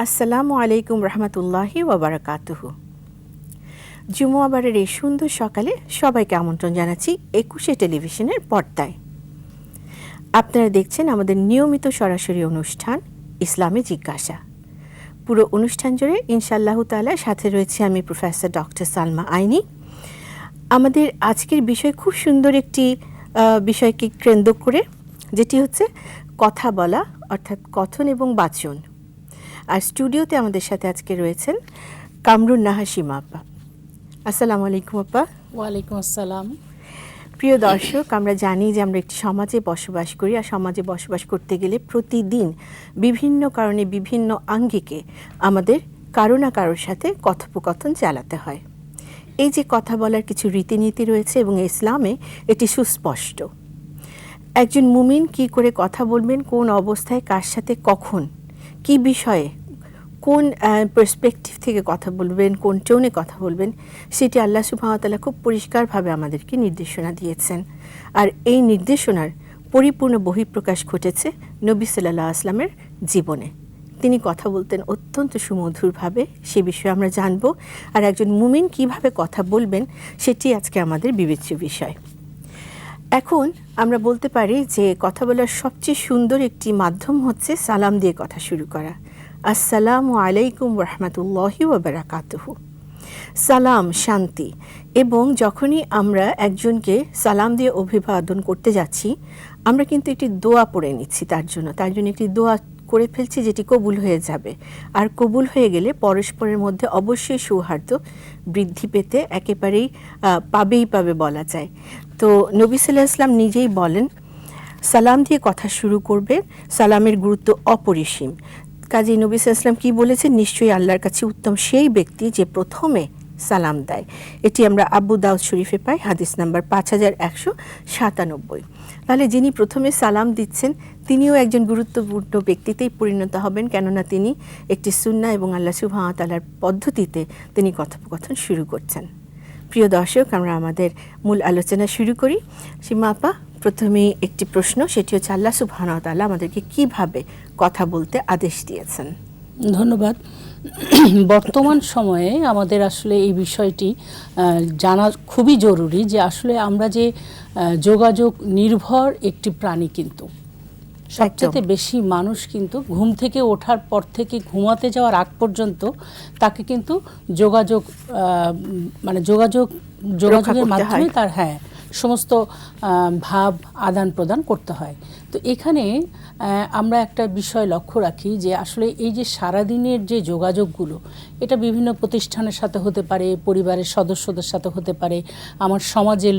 আসসালামু আলাইকুম রহমতুল্লাহি ওয়াবারাকাতুহু। জুমুয়াবারের এই সুন্দর সকালে সবাইকে আমন্ত্রণ জানাচ্ছি ২১শে টেলিভিশনের পর্দায়। আপনারা দেখছেন আমাদের নিয়মিত সরাসরি অনুষ্ঠান ইসলামে জিজ্ঞাসা। পুরো অনুষ্ঠান জুড়ে ইনশাআল্লাহু তাআলা সাথে রয়েছে আমি প্রফেসর ডক্টর সালমা আইনি। আমাদের আজকের বিষয় খুব সুন্দর একটি বিষয়কে কেন্দ্র করে, যেটি হচ্ছে কথা বলা, অর্থাৎ কথন এবং বাচন। আর স্টুডিওতে আমাদের সাথে আজকে রয়েছেন কামরুন নাহার সীমা আপা। আসসালামু আলাইকুম আপা। ওয়ালাইকুম আসসালাম। প্রিয় দর্শক, আমরা জানি যে আমরা একটি সমাজে বসবাস করি, আর সমাজে বসবাস করতে গেলে প্রতিদিন বিভিন্ন কারণে বিভিন্ন আঙ্গিকে আমাদের কারো না কারোর সাথে কথোপকথন চালাতে হয়। এই যে কথা বলার কিছু রীতিনীতি রয়েছে এবং ইসলামে এটি সুস্পষ্ট। একজন মুমিন কি করে কথা বলবেন, কোন অবস্থায়, কার সাথে, কখন, কি বিষয়ে, কোন পার্সপেক্টিভ থেকে কথা বলবেন, কোন টোনে কথা বলবেন, সেটি আল্লাহ সুবহানাহু ওয়া তাআলা খুব পরিষ্কারভাবে আমাদেরকে নির্দেশনা দিয়েছেন। আর এই নির্দেশনার পরিপূর্ণ বহিঃপ্রকাশ ঘটেছে নবী সাল্লাল্লাহু আলাইহি ওয়াসাল্লামের জীবনে। তিনি কথা বলতেন অত্যন্ত সুমধুরভাবে, সে বিষয়ে আমরা জানব। আর একজন মুমিন কিভাবে কথা বলবেন সেটি আজকে আমাদের বিবেচ্য বিষয়। এখন আমরা বলতে পারি যে কথা বলার সবচেয়ে সুন্দর একটি মাধ্যম হচ্ছে সালাম দিয়ে কথা শুরু করা। আসসালামু আলাইকুম রহমতুল্লাহি ওয়া বারাকাতুহু। সালাম শান্তি। এবং যখনই আমরা একজনকে সালাম দিয়ে অভিবাদন করতে যাচ্ছি, আমরা কিন্তু একটি দোয়া পড়ে নিচ্ছি তার জন্য একটি দোয়া করে ফেলছি, যেটি কবুল হয়ে যাবে। আর কবুল হয়ে গেলে পরস্পরের মধ্যে অবশ্যই সৌহার্দ্য বৃদ্ধি পেতে একেবারেই পাবে বলা যায়। তো নবী সাল্লাল্লাহু আলাইহি ওয়াসাল্লাম নিজেই বলেন, সালাম দিয়ে কথা শুরু করবে, সালামের গুরুত্ব অপরিসীম। কাজী নবী সাল্লাল্লাহু আলাইহি ওয়াসাল্লাম কি বলেছেন? নিশ্চয়ই আল্লাহর কাছে উত্তম সেই ব্যক্তি যে প্রথমে সালাম দেয়। এটি আমরা আবু দাউদ শরীফে পাই, হাদিস নাম্বার 5197। তাহলে যিনি প্রথমে সালাম দিচ্ছেন তিনিও একজন গুরুত্বপূর্ণ ব্যক্তিতেই পরিণত হবেন, কেননা তিনি একটি সুন্নাহ এবং আল্লাহ সুবহানাহু ওয়া তাআলার পদ্ধতিতে তিনি কথোপকথন শুরু করছেন। প্রিয় দর্শক, আমরা আমাদের মূল আলোচনা শুরু করি। সীমা আপা, প্রথমেই একটি প্রশ্ন, সেটি হচ্ছে আল্লাহ সুবহানাহু ওয়া তাআলা আমাদেরকে কিভাবে কথা বলতে আদেশ দিয়েছেন? ধন্যবাদ। বর্তমান সময়ে আমাদের আসলে এই বিষয়টি জানা খুবই জরুরি যে আসলে আমরা যে যোগাযোগ নির্ভর একটি প্রাণী, কিন্তু সবচেয়ে বেশি মানুষ কিন্তু ঘুম থেকে ওঠার পর থেকে ঘুমাতে যাওয়ার আগ পর্যন্ত তাকে কিন্তু যোগাযোগের মাধ্যমে তার সমস্ত ভাব আদান প্রদান করতে হয়। তো এখানে আমরা একটা বিষয় লক্ষ্য রাখি যে আসলে এই যে সারাদিনের যে যোগাযোগগুলো, এটা বিভিন্ন প্রতিষ্ঠানের সাথে হতে পারে, পরিবারের সদস্যদের সাথে হতে পারে, আমার সমাজের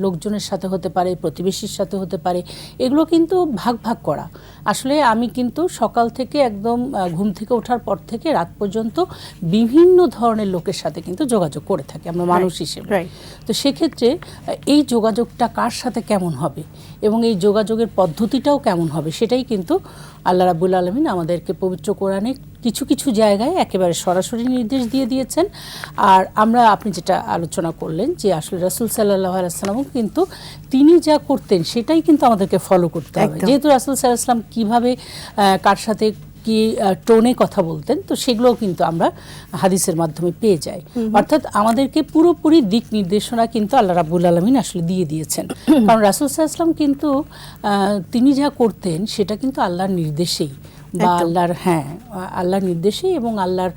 লোকজনের সাথে হতে পারে, প্রতিবেশীর সাথে হতে পারে। এগুলো কিন্তু ভাগ ভাগ করা। আসলে আমি কিন্তু সকাল থেকে একদম ঘুম থেকে ওঠার পর থেকে রাত পর্যন্ত বিভিন্ন ধরনের লোকের সাথে কিন্তু যোগাযোগ করে থাকি আমরা মানুষ হিসেবে। তো সেক্ষেত্রে এই যোগাযোগটা কার সাথে কেমন হবে এবং এই যোগাযোগের পদ্ধতিটাও কেমন হবে, সেটাই কিন্তু আল্লাহ রাব্বুল আলামিন আমাদেরকে পবিত্র কোরআনে কিছু কিছু জায়গায় একেবারে সরাসরি নির্দেশ দিয়ে দিয়েছেন। আর আপনি যেটা আলোচনা করলেন যে আসলে রাসূল সাল্লাল্লাহু আলাইহি ওয়াসাল্লাম কিন্তু তিনি যা করতেন সেটাই কিন্তু আমাদেরকে ফলো করতে হবে। যেহেতু রাসূল সাল্লাল্লাহু আলাইহি ওয়াসাল্লাম কীভাবে কার সাথে কি টোনে কথা বলতেন, তো সেগুলোও কিন্তু আমরা হাদিসের মাধ্যমে পেয়ে যাই। অর্থাৎ আমাদেরকে পুরোপুরি দিক নির্দেশনা কিন্তু আল্লাহ রাব্বুল আলামিন আসলে দিয়ে দিয়েছেন। কারণ রাসূল সাল্লাল্লাহু আলাইহি ওয়াসাল্লাম কিন্তু তিনি যা করতেন সেটা কিন্তু আল্লাহর নির্দেশেই বা আল্লাহর নির্দেশেই এবং আল্লাহর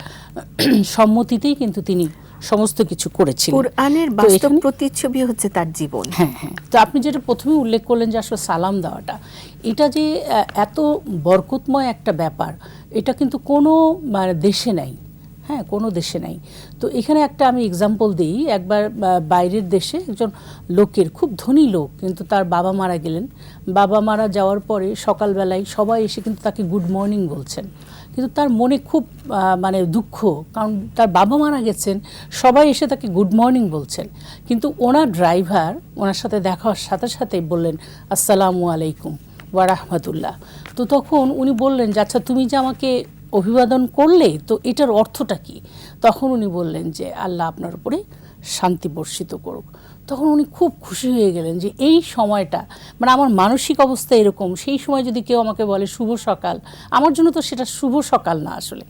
সম্মতিতেই কিন্তু তিনি সমস্ত কিছু করেছিলেন। কুরআনের বাস্তব প্রতিচ্ছবি হচ্ছে তার জীবন। তো আপনি যেটা প্রথমে উল্লেখ করলেন যে আসলে সালাম দেওয়াটা, এটা যে এত বরকতময় একটা ব্যাপার, এটা কিন্তু কোনো দেশে নাই। কোনো দেশে নাই। তো এখানে একটা আমি এক্সাম্পল দিই। একবার বাইরের দেশে একজন লোকের, খুব ধনী লোক, কিন্তু তার বাবা মারা গেলেন। বাবা মারা যাওয়ার পরে সকালবেলায় সবাই এসে কিন্তু তাকে গুড মর্নিং বলছেন, কিন্তু তার মনে খুব দুঃখ, কারণ তার বাবা মারা গেছেন, সবাই এসে তাকে গুড মর্নিং বলছেন। কিন্তু ওনার ড্রাইভার ওনার সাথে দেখা হওয়ার সাথে সাথে বললেন আসসালামু আলাইকুম ওয়া রাহমাতুল্লাহ। তো তখন উনি বললেন যে আচ্ছা, তুমি যে আমাকে অভিবাদন করলে, তো এটার অর্থটা কি? তখন উনি বললেন যে আল্লাহ আপনার উপরে শান্তি বর্ষিত করুক। তখন উনি খুব খুশি হয়ে গেলেন যে এই সময়টা, মানে আমার মানসিক অবস্থা এরকম, সেই সময় যদি কেউ আমাকে বলে শুভ সকাল, আমার জন্য তো সেটা শুভ সকাল না আসলে।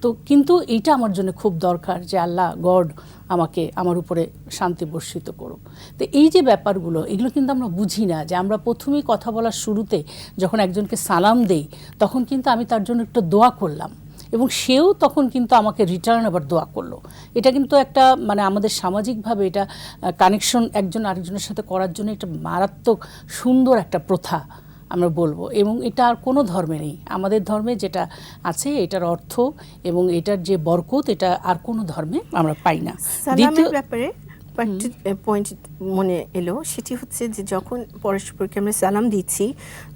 তো কিন্তু এইটা আমার জন্য খুব দরকার যে আল্লাহ গড আমাকে আমার উপরে শান্তি বর্ষিত করুক। তো এই যে ব্যাপারগুলো, এগুলো কিন্তু আমরা বুঝি না যে আমরা প্রথমেই কথা বলার শুরুতে যখন একজনকে সালাম দেই তখন কিন্তু আমি তার জন্য একটু দোয়া করলাম এবং সেও তখন কিন্তু আমাকে রিটার্ন আবার দোয়া করলো। এটা কিন্তু একটা মানে আমাদের সামাজিকভাবে এটা কানেকশন একজন আরেকজনের সাথে করার জন্য একটা মারাত্মক সুন্দর একটা প্রথা আমরা বলবো, এবং এটা আর কোনো ধর্মে নেই। আমাদের ধর্মে যেটা আছে এটার অর্থ এবং এটার যে বরকত, এটা আর কোনো ধর্মে আমরা পাই না। সালামের ব্যাপারে পয়েন্ট মনে এলো, সেটি হচ্ছে যে যখন পরস্পরকে আমরা সালাম দিচ্ছি,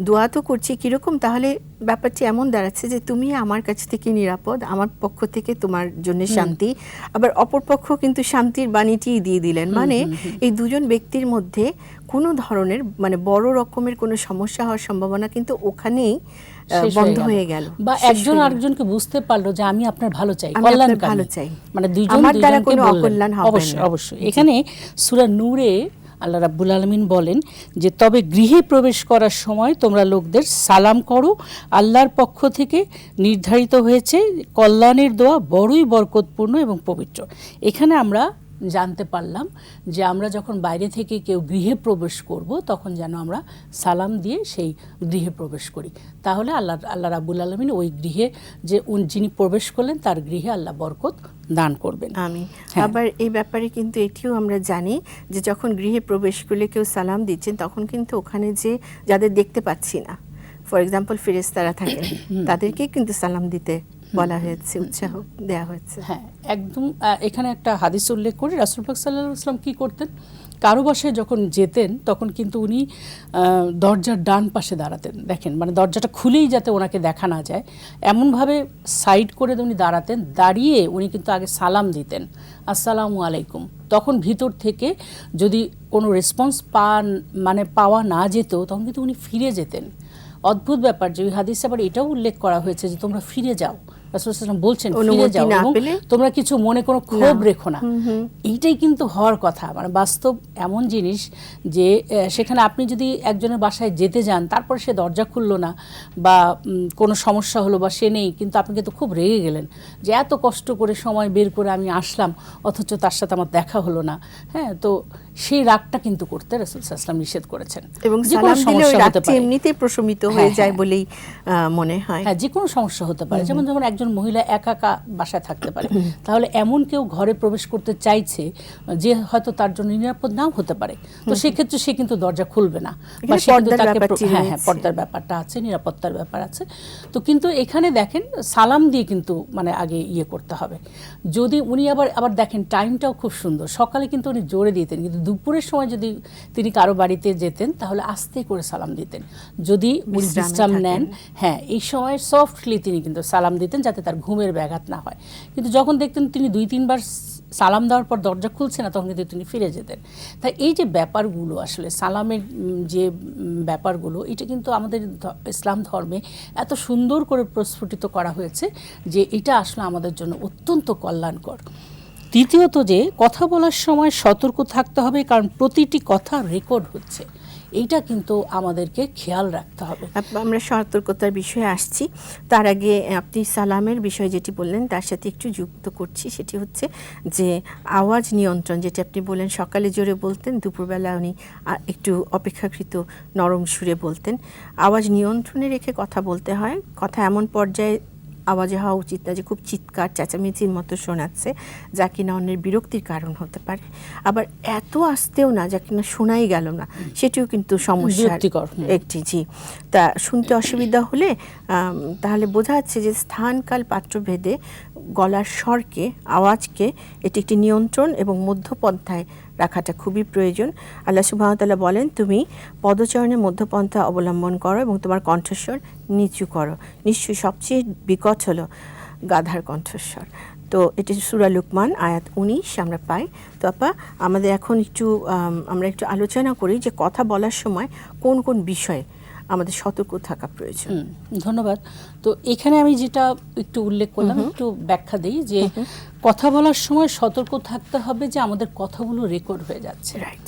দোয়া তো করছি কীরকম, তাহলে ব্যাপারটি এমন দাঁড়াচ্ছে যে তুমি আমার কাছ থেকে নিরাপদ, আমার পক্ষ থেকে তোমার জন্য শান্তি, আবার অপর পক্ষ কিন্তু শান্তির বাণীটিই দিয়ে দিলেন। মানে এই দুজন ব্যক্তির মধ্যে কোনো ধরনের মানে বড় রকমের কোনো সমস্যা হওয়ার সম্ভাবনা কিন্তু ওখানেই বন্ধ হয়ে গেল, বা একজন আরেকজনকে বুঝতে পারলো যে আমি আপনার ভালো চাই, আমি কল্যাণ আপনার ভালো চাই, মানে দুইজন আমার দ্বারা দুইজনকে কোনো বললেন। অকল্যাণ হবে না। অবশ্যই অবশ্যই। এখানে সূরা নূরে আল্লাহ রাব্বুল আলামিন বলেন যে তবে গৃহে প্রবেশ করার সময় তোমরা লোকদের সালাম করো, আল্লাহর পক্ষ থেকে নির্ধারিত হয়েছে কল্যাণের দোয়া বড়ই বরকতপূর্ণ এবং পবিত্র। এখানে আমরা জানতে পারলাম যে আমরা যখন বাইরে থেকে কেউ গৃহে প্রবেশ করব তখন যেন আমরা সালাম দিয়ে সেই গৃহে প্রবেশ করি, তাহলে আল্লাহ রাব্বুল আলামিন ওই গৃহে যে যিনি প্রবেশ করলেন তার গৃহে আল্লাহ বরকত দান করবেন। আমিন। আবার এই ব্যাপারে কিন্তু এটিও আমরা জানি যে যখন গৃহে প্রবেশ করলে কেউ সালাম দিচ্ছেন তখন কিন্তু ওখানে যে যাদের দেখতে পাচ্ছি না, ফর এক্সাম্পল ফেরেশতারা থাকেন, তাদেরকে কিন্তু সালাম দিতে বলা হয়েছে, উৎসাহ দেওয়া হয়েছে। হ্যাঁ, একদম। এখানে একটা হাদিস উল্লেখ করি, রাসূল পাক সাল্লাল্লাহু আলাইহি ওয়াসাল্লাম কী করতেন, কারো বাসায় যখন যেতেন তখন কিন্তু উনি দরজার ডান পাশে দাঁড়াতেন। দেখেন, মানে দরজাটা খুলেই যাতে ওনাকে দেখা না যায় এমনভাবে সাইড করে উনি দাঁড়াতেন, দাঁড়িয়ে উনি কিন্তু আগে সালাম দিতেন, আসসালামু আলাইকুম। তখন ভিতর থেকে যদি কোনো রেসপন্স পাওয়া না যেত তখন কিন্তু উনি ফিরে যেতেন। অদ্ভুত ব্যাপার যে ওই হাদিসে আবার এটাও উল্লেখ করা হয়েছে যে তোমরা ফিরে যাও, রাসূল সাল্লাল্লাহু আলাইহি ওয়াসাল্লাম বলছেন ফিরে যাও এবং তোমরা কিছু মনে কোনো ক্ষোভ রেখো না। এইটাই কিন্তু হওয়ার কথা, মানে বাস্তব এমন জিনিস যে সেখানে আপনি যদি একজনের বাসায় যেতে যান তারপর সে দরজা খুললো না বা কোনো সমস্যা হলো বা সে নেই, কিন্তু আপনি কিন্তু খুব রেগে গেলেন যে এত কষ্ট করে সময় বের করে আমি আসলাম অথচ তার সাথে আমার দেখা হলো না। হ্যাঁ, তো সেই রাগটা কিন্তু করতে রাসূল সাল্লাল্লাহু আলাইহি ওয়াসাল্লাম নিষেধ করেছেন। এবং সালাম দিলে ওই রাগটা এমনিতেই প্রশমিত হয়ে যায় বলেই মনে হয়। হ্যাঁ, যে কোনো সমস্যা হতে পারে, যেমন একজন মহিলা একা একা বাসায় থাকতে পারে, তাহলে এমন কেউ ঘরে প্রবেশ করতে চাইছে যে হয়তো তার জন্য নিরাপদ নাও হতে পারে, তো সেক্ষেত্রে সে কিন্তু দরজা খুলবে না, বা সে কিন্তু তাকে পর্দার ব্যাপারটা আছে, নিরাপত্তার ব্যাপার আছে। তো কিন্তু এখানে দেখেন সালাম দিয়ে কিন্তু মানে আগে ইয়ে করতে হবে। যদি উনি আবার দেখেন টাইমটাও খুব সুন্দর, সকালে কিন্তু উনি জোরে দিতেন, কিন্তু দুপুরের সময় যদি তিনি কারো বাড়িতে যেতেন তাহলে আস্তে করে সালাম দিতেন, যদি উনি বিশ্রাম নেন। হ্যাঁ, এই সময় সফটলি তিনি কিন্তু সালাম দিতেন যাতে তার ঘুমের ব্যাঘাত না হয়। কিন্তু যখন দেখতেন তিনি 2-3 বার সালাম দেওয়ার পর দরজা খুলছে না তখন কিন্তু তিনি ফিরে যেতেন। তাই এই যে ব্যাপারগুলো আসলে সালামের যে ব্যাপারগুলো, এটা কিন্তু আমাদের ইসলাম ধর্মে এত সুন্দর করে প্রস্ফুটিত করা হয়েছে যে এটা আসলে আমাদের জন্য অত্যন্ত কল্যাণকর। তৃতীয়ত যে কথা বলার সময় সতর্ক থাকতে হবে, কারণ প্রতিটি কথা রেকর্ড হচ্ছে, এইটা কিন্তু আমাদেরকে খেয়াল রাখতে হবে। আমরা সতর্কতার বিষয়ে আসছি, তার আগে আপনি সালামের বিষয় যেটি বললেন তার সাথে একটু যুক্ত করছি, সেটি হচ্ছে যে আওয়াজ নিয়ন্ত্রণ, যেটি আপনি বললেন সকালে জোরে বলতেন, দুপুরবেলা উনি একটু অপেক্ষাকৃত নরম সুরে বলতেন। আওয়াজ নিয়ন্ত্রণে রেখে কথা বলতে হয়, কথা এমন পর্যায়ে আওয়াজে হওয়া উচিত না যে খুব চিৎকার চেঁচামেচির মতো শোনাচ্ছে, যা কিনা অন্যের বিরক্তির কারণ হতে পারে। আবার এত আস্তেও না যা কিনা শোনাই গেল না, সেটিও কিন্তু সমস্যার একটি। জি, তা শুনতে অসুবিধা হলে তাহলে বোঝা যাচ্ছে যে স্থানকাল পাত্রভেদে গলার স্বরকে, আওয়াজকে এটি একটি নিয়ন্ত্রণ এবং মধ্যপন্থায় রাখাটা খুবই প্রয়োজন। আল্লাহ সুবহানাহু ওয়া তাআলা বলেন, তুমি পদচরণে মধ্যপন্থা অবলম্বন করো এবং তোমার কণ্ঠস্বর নিচু করো, নিশ্চয়ই সবচেয়ে বিকট হলো গাধার কণ্ঠস্বর। তো এটি সূরা লুকমান আয়াত 19 আমরা পাই। তো আপা, আমাদের এখন আমরা একটু আলোচনা করি যে কথা বলার সময় কোন কোন বিষয়ে আমাদের সতর্ক থাকা প্রয়োজন? ধন্যবাদ। তো এখানে আমি যেটা একটু উল্লেখ করলাম, একটু ব্যাখ্যা দিই যে কথা বলার সময় সতর্ক থাকতে হবে যে আমাদের কথাগুলো রেকর্ড হয়ে যাচ্ছে। রাইট।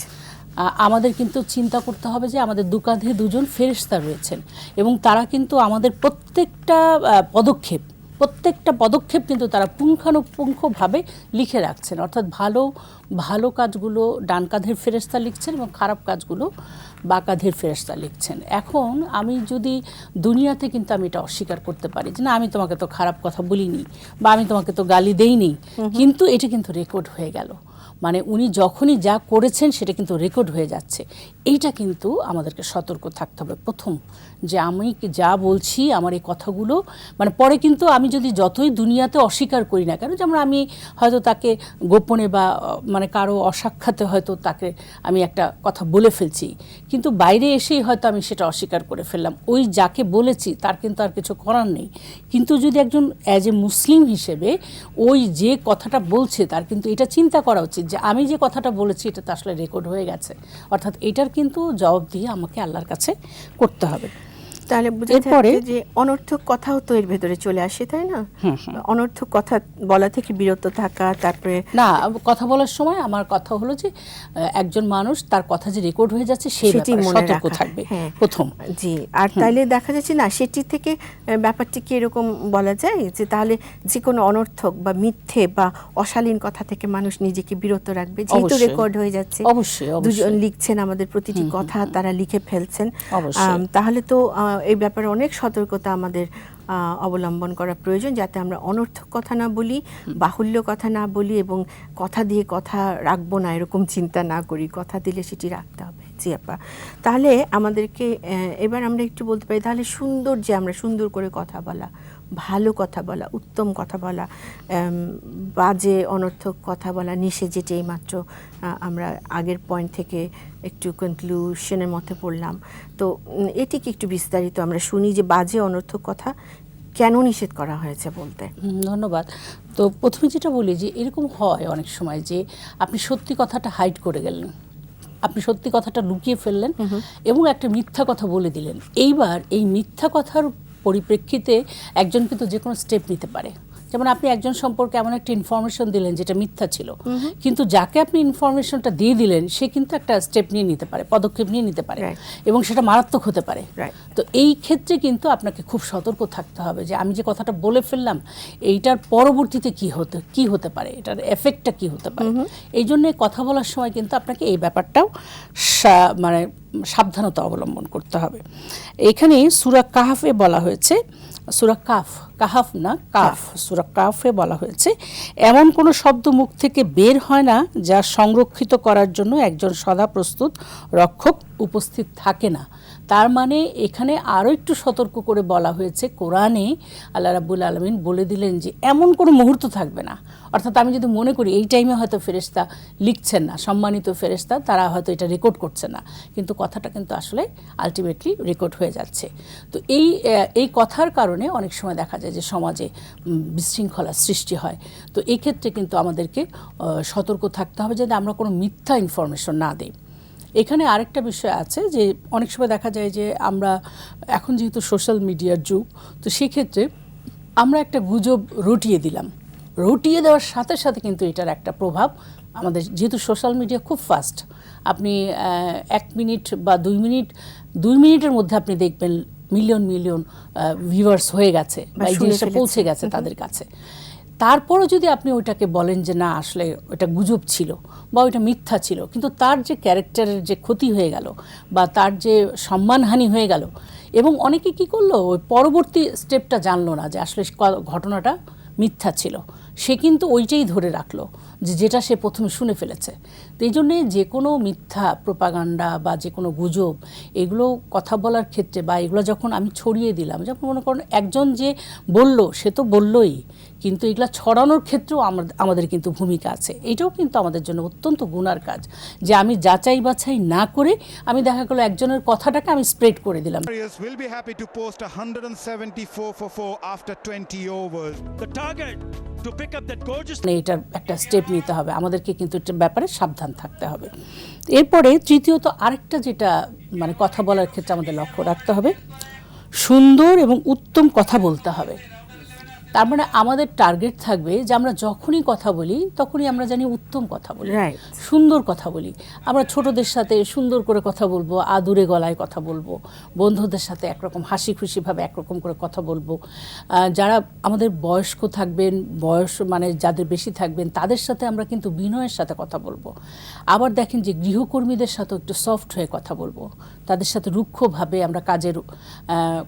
আমাদের কিন্তু চিন্তা করতে হবে যে আমাদের দুকাঁধে দুজন ফেরেশতা রয়েছেন এবং তারা কিন্তু আমাদের প্রত্যেকটা পদক্ষেপ কিন্তু তারা পুঙ্খানুপুঙ্খভাবে লিখে রাখছেন। অর্থাৎ ভালো কাজগুলো ডান কাঁধের ফেরেশতা লিখছেন এবং খারাপ কাজগুলো বাঁ কাঁধের ফেরেশতা লিখছেন। এখন আমি যদি দুনিয়াতে কিন্তু আমি এটা অস্বীকার করতে পারি যে না, আমি তোমাকে তো খারাপ কথা বলিনি বা আমি তোমাকে তো গালি দেইনি, কিন্তু এটা কিন্তু রেকর্ড হয়ে গেল। মানে উনি যখনই যা করেছেন সেটা কিন্তু রেকর্ড হয়ে যাচ্ছে। এইটা কিন্তু আমাদেরকে সতর্ক থাকতে হবে প্রথম, যে আমি যা বলছি আমার এই কথাগুলো মানে পরে কিন্তু আমি যদি যতই দুনিয়াতে অস্বীকার করি না কেন, যেমন আমি হয়তো তাকে গোপনে বা মানে কারো অসাক্ষাতে হয়তো তাকে আমি একটা কথা বলে ফেলছি, কিন্তু বাইরে এসেই হয়তো আমি সেটা অস্বীকার করে ফেললাম, ওই যাকে বলেছি তার কিন্তু আর কিছু করার নেই। কিন্তু যদি একজন অ্যাজ এ মুসলিম হিসেবে ওই যে কথাটা বলছে তার কিন্তু এটা চিন্তা করা উচিত যে আমি যে কথাটা বলেছি এটা তো আসলে রেকর্ড হয়ে গেছে, অর্থাৎ এটার কিন্তু জবাব দিয়ে আমাকে আল্লাহর কাছে করতে হবে। তাহলে বুঝে যাচ্ছে যে অনর্থক কথাও তো এর ভেতরে চলে আসে, তাই না? অনর্থক কথা বলা থেকে বিরত থাকা। তারপরে না, কথা বলার সময় আমার কথা হলো যে একজন মানুষ তার কথা যে রেকর্ড হয়ে যাচ্ছে সেটি সতর্ক থাকবে প্রথম। জি। আর তাইলে দেখা যাচ্ছে না সেটি থেকে ব্যাপারটি কি এরকম বলা যায় যে তাহলে যে কোনো অনর্থক বা মিথ্যে বা অশালীন কথা থেকে মানুষ নিজেকে বিরত রাখবে, যেহেতু রেকর্ড হয়ে যাচ্ছে। অবশ্যই দুজন লিখছেন আমাদের প্রতিটি কথা, তারা লিখে ফেলছেন। তাহলে তো এই ব্যাপারে অনেক সতর্কতা আমাদের অবলম্বন করা প্রয়োজন, যাতে আমরা অনর্থক কথা না বলি, বাহুল্য কথা না বলি এবং কথা দিয়ে কথা রাখবো না এরকম চিন্তা না করি। কথা দিলে সেটি রাখতে হবে। জি আপা, তাহলে আমাদেরকে এবার আমরা একটু বলতে পারি তাহলে সুন্দর, যে আমরা সুন্দর করে কথা বলা, ভালো কথা বলা, উত্তম কথা বলা, বাজে অনর্থক কথা বলা নিষেধ, যেটা এইমাত্র আমরা আগের পয়েন্ট থেকে একটু কনক্লুশনের মধ্যে পড়লাম। তো এটিকে একটু বিস্তারিত আমরা শুনি যে বাজে অনর্থক কথা কেন নিষেধ করা হয়েছে বলতে। ধন্যবাদ। তো প্রথমে যেটা বলি যে এরকম হয় অনেক সময় যে আপনি সত্যি কথাটা হাইড করে গেলেন, আপনি সত্যি কথাটা লুকিয়ে ফেললেন এবং একটা মিথ্যা কথা বলে দিলেন। এইবার এই মিথ্যা কথার পরিপ্রেক্ষিতে একজন কিন্তু যে কোনো স্টেপ নিতে পারে। যেমন আপনি একজন সম্পর্কে এমন একটা ইনফরমেশন দিলেন যেটা মিথ্যা ছিল, কিন্তু যাকে আপনি ইনফরমেশনটা দিয়ে দিলেন সে কিন্তু একটা স্টেপ নিয়ে নিতে পারে, পদক্ষেপ নিয়ে নিতে পারে এবং সেটা মারাত্মক হতে পারে। তো এই ক্ষেত্রে কিন্তু আপনাকে খুব সতর্ক থাকতে হবে যে আমি যে কথাটা বলে ফেললাম এইটার পরবর্তীতে কি হতে পারে, এটার এফেক্টটা কি হতে পারে। এই জন্যে কথা বলার সময় কিন্তু আপনাকে এই ব্যাপারটাও মানে সাবধানতা অবলম্বন করতে হবে। এখানে সূরা কাহফে বলা হয়েছে, সূরা কাহফ না কাফ, সূরা কাফে বলা হয়েছে এমন কোনো শব্দ মুখ থেকে বের হয় না যা সংরক্ষিত করার জন্য একজন সদা প্রস্তুত রক্ষক উপস্থিত থাকে না। তার মানে এখানে আরও একটু সতর্ক করে বলা হয়েছে, কোরআনে আল্লাহ রাব্বুল আলামিন বলে দিলেন যে এমন কোনো মুহূর্ত থাকবে না। অর্থাৎ আমি যদি মনে করি এই টাইমে হয়তো ফেরেশতা লিখছেন না, সম্মানিত ফেরেশতা তারা হয়তো এটা রেকর্ড করছে না, কিন্তু কথাটা কিন্তু আসলে আলটিমেটলি রেকর্ড হয়ে যাচ্ছে। তো এই কথার কারণে অনেক সময় দেখা যায় যে সমাজে বিশৃঙ্খলা সৃষ্টি হয়। তো এই ক্ষেত্রে কিন্তু আমাদেরকে সতর্ক থাকতে হবে যাতে আমরা কোনো মিথ্যা ইনফরমেশন না দিই। এখানে আরেকটা বিষয় আছে যে অনেক সময় দেখা যায় যে আমরা এখন যেহেতু সোশ্যাল মিডিয়ার যুগ, তো সেক্ষেত্রে আমরা একটা গুজব রটিয়ে দিলাম, রটিয়ে দেওয়ার সাথে সাথে কিন্তু এটার একটা প্রভাব আমাদের, যেহেতু সোশ্যাল মিডিয়া খুব ফাস্ট, আপনি 1 মিনিট বা 2 মিনিটের মধ্যে আপনি দেখবেন মিলিয়ন ভিউয়ার্স হয়ে গেছে বা এই জিনিসটা পৌঁছে গেছে তাদের কাছে। তারপরও যদি আপনি ওইটাকে বলেন যে না আসলে ওটা গুজব ছিল বা ওইটা মিথ্যা ছিল, কিন্তু তার যে ক্যারেক্টারের যে ক্ষতি হয়ে গেল বা তার যে সম্মানহানি হয়ে গেল, এবং অনেকে কি করলো ওই পরবর্তী স্টেপটা জানলো না যে আসলে ঘটনাটা মিথ্যা ছিল, সে কিন্তু ওইটাই ধরে রাখলো যেটা সে প্রথমে শুনে ফেলেছে। তো এই জন্যে যে কোনো মিথ্যা প্রোপাগান্ডা বা যে কোনো গুজব এগুলো কথা বলার ক্ষেত্রে বা এগুলো যখন আমি ছড়িয়ে দিলাম, যখন মনে করেন একজন যে বলল সে তো বললই, কিন্তু এগুলো ছড়ানোর ক্ষেত্রেও আমাদের কিন্তু ভূমিকা আছে। এটাও কিন্তু আমাদের জন্য অত্যন্ত গুনার কাজ যে আমি যাচাই বাছাই না করে আমি দেখা গেলো একজনের কথাটাকে আমি স্প্রেড করে দিলাম। Will be happy to post 174 for 4 after 20 overs. The target মানে এটার একটা স্টেপ নিতে হবে, আমাদেরকে কিন্তু এটার ব্যাপারে সাবধান থাকতে হবে। এরপরে তৃতীয়ত আরেকটা যেটা মানে কথা বলার ক্ষেত্রে আমাদের লক্ষ্য রাখতে হবে, সুন্দর এবং উত্তম কথা বলতে হবে। তার মানে আমাদের টার্গেট থাকবে যে আমরা যখনই কথা বলি তখনই আমরা জানি উত্তম কথা বলি, সুন্দর কথা বলি। আমরা ছোটদের সাথে সুন্দর করে কথা বলবো, আদুরে গলায় কথা বলবো, বন্ধুদের সাথে একরকম হাসি খুশিভাবে একরকম করে কথা বলবো। যারা আমাদের বয়স্ক থাকবেন, বয়স মানে যাদের বেশি থাকবেন, তাদের সাথে আমরা কিন্তু বিনয়ের সাথে কথা বলবো। আবার দেখেন যে গৃহকর্মীদের সাথে একটু সফট হয়ে কথা বলবো, তাদের সাথে রুক্ষভাবে আমরা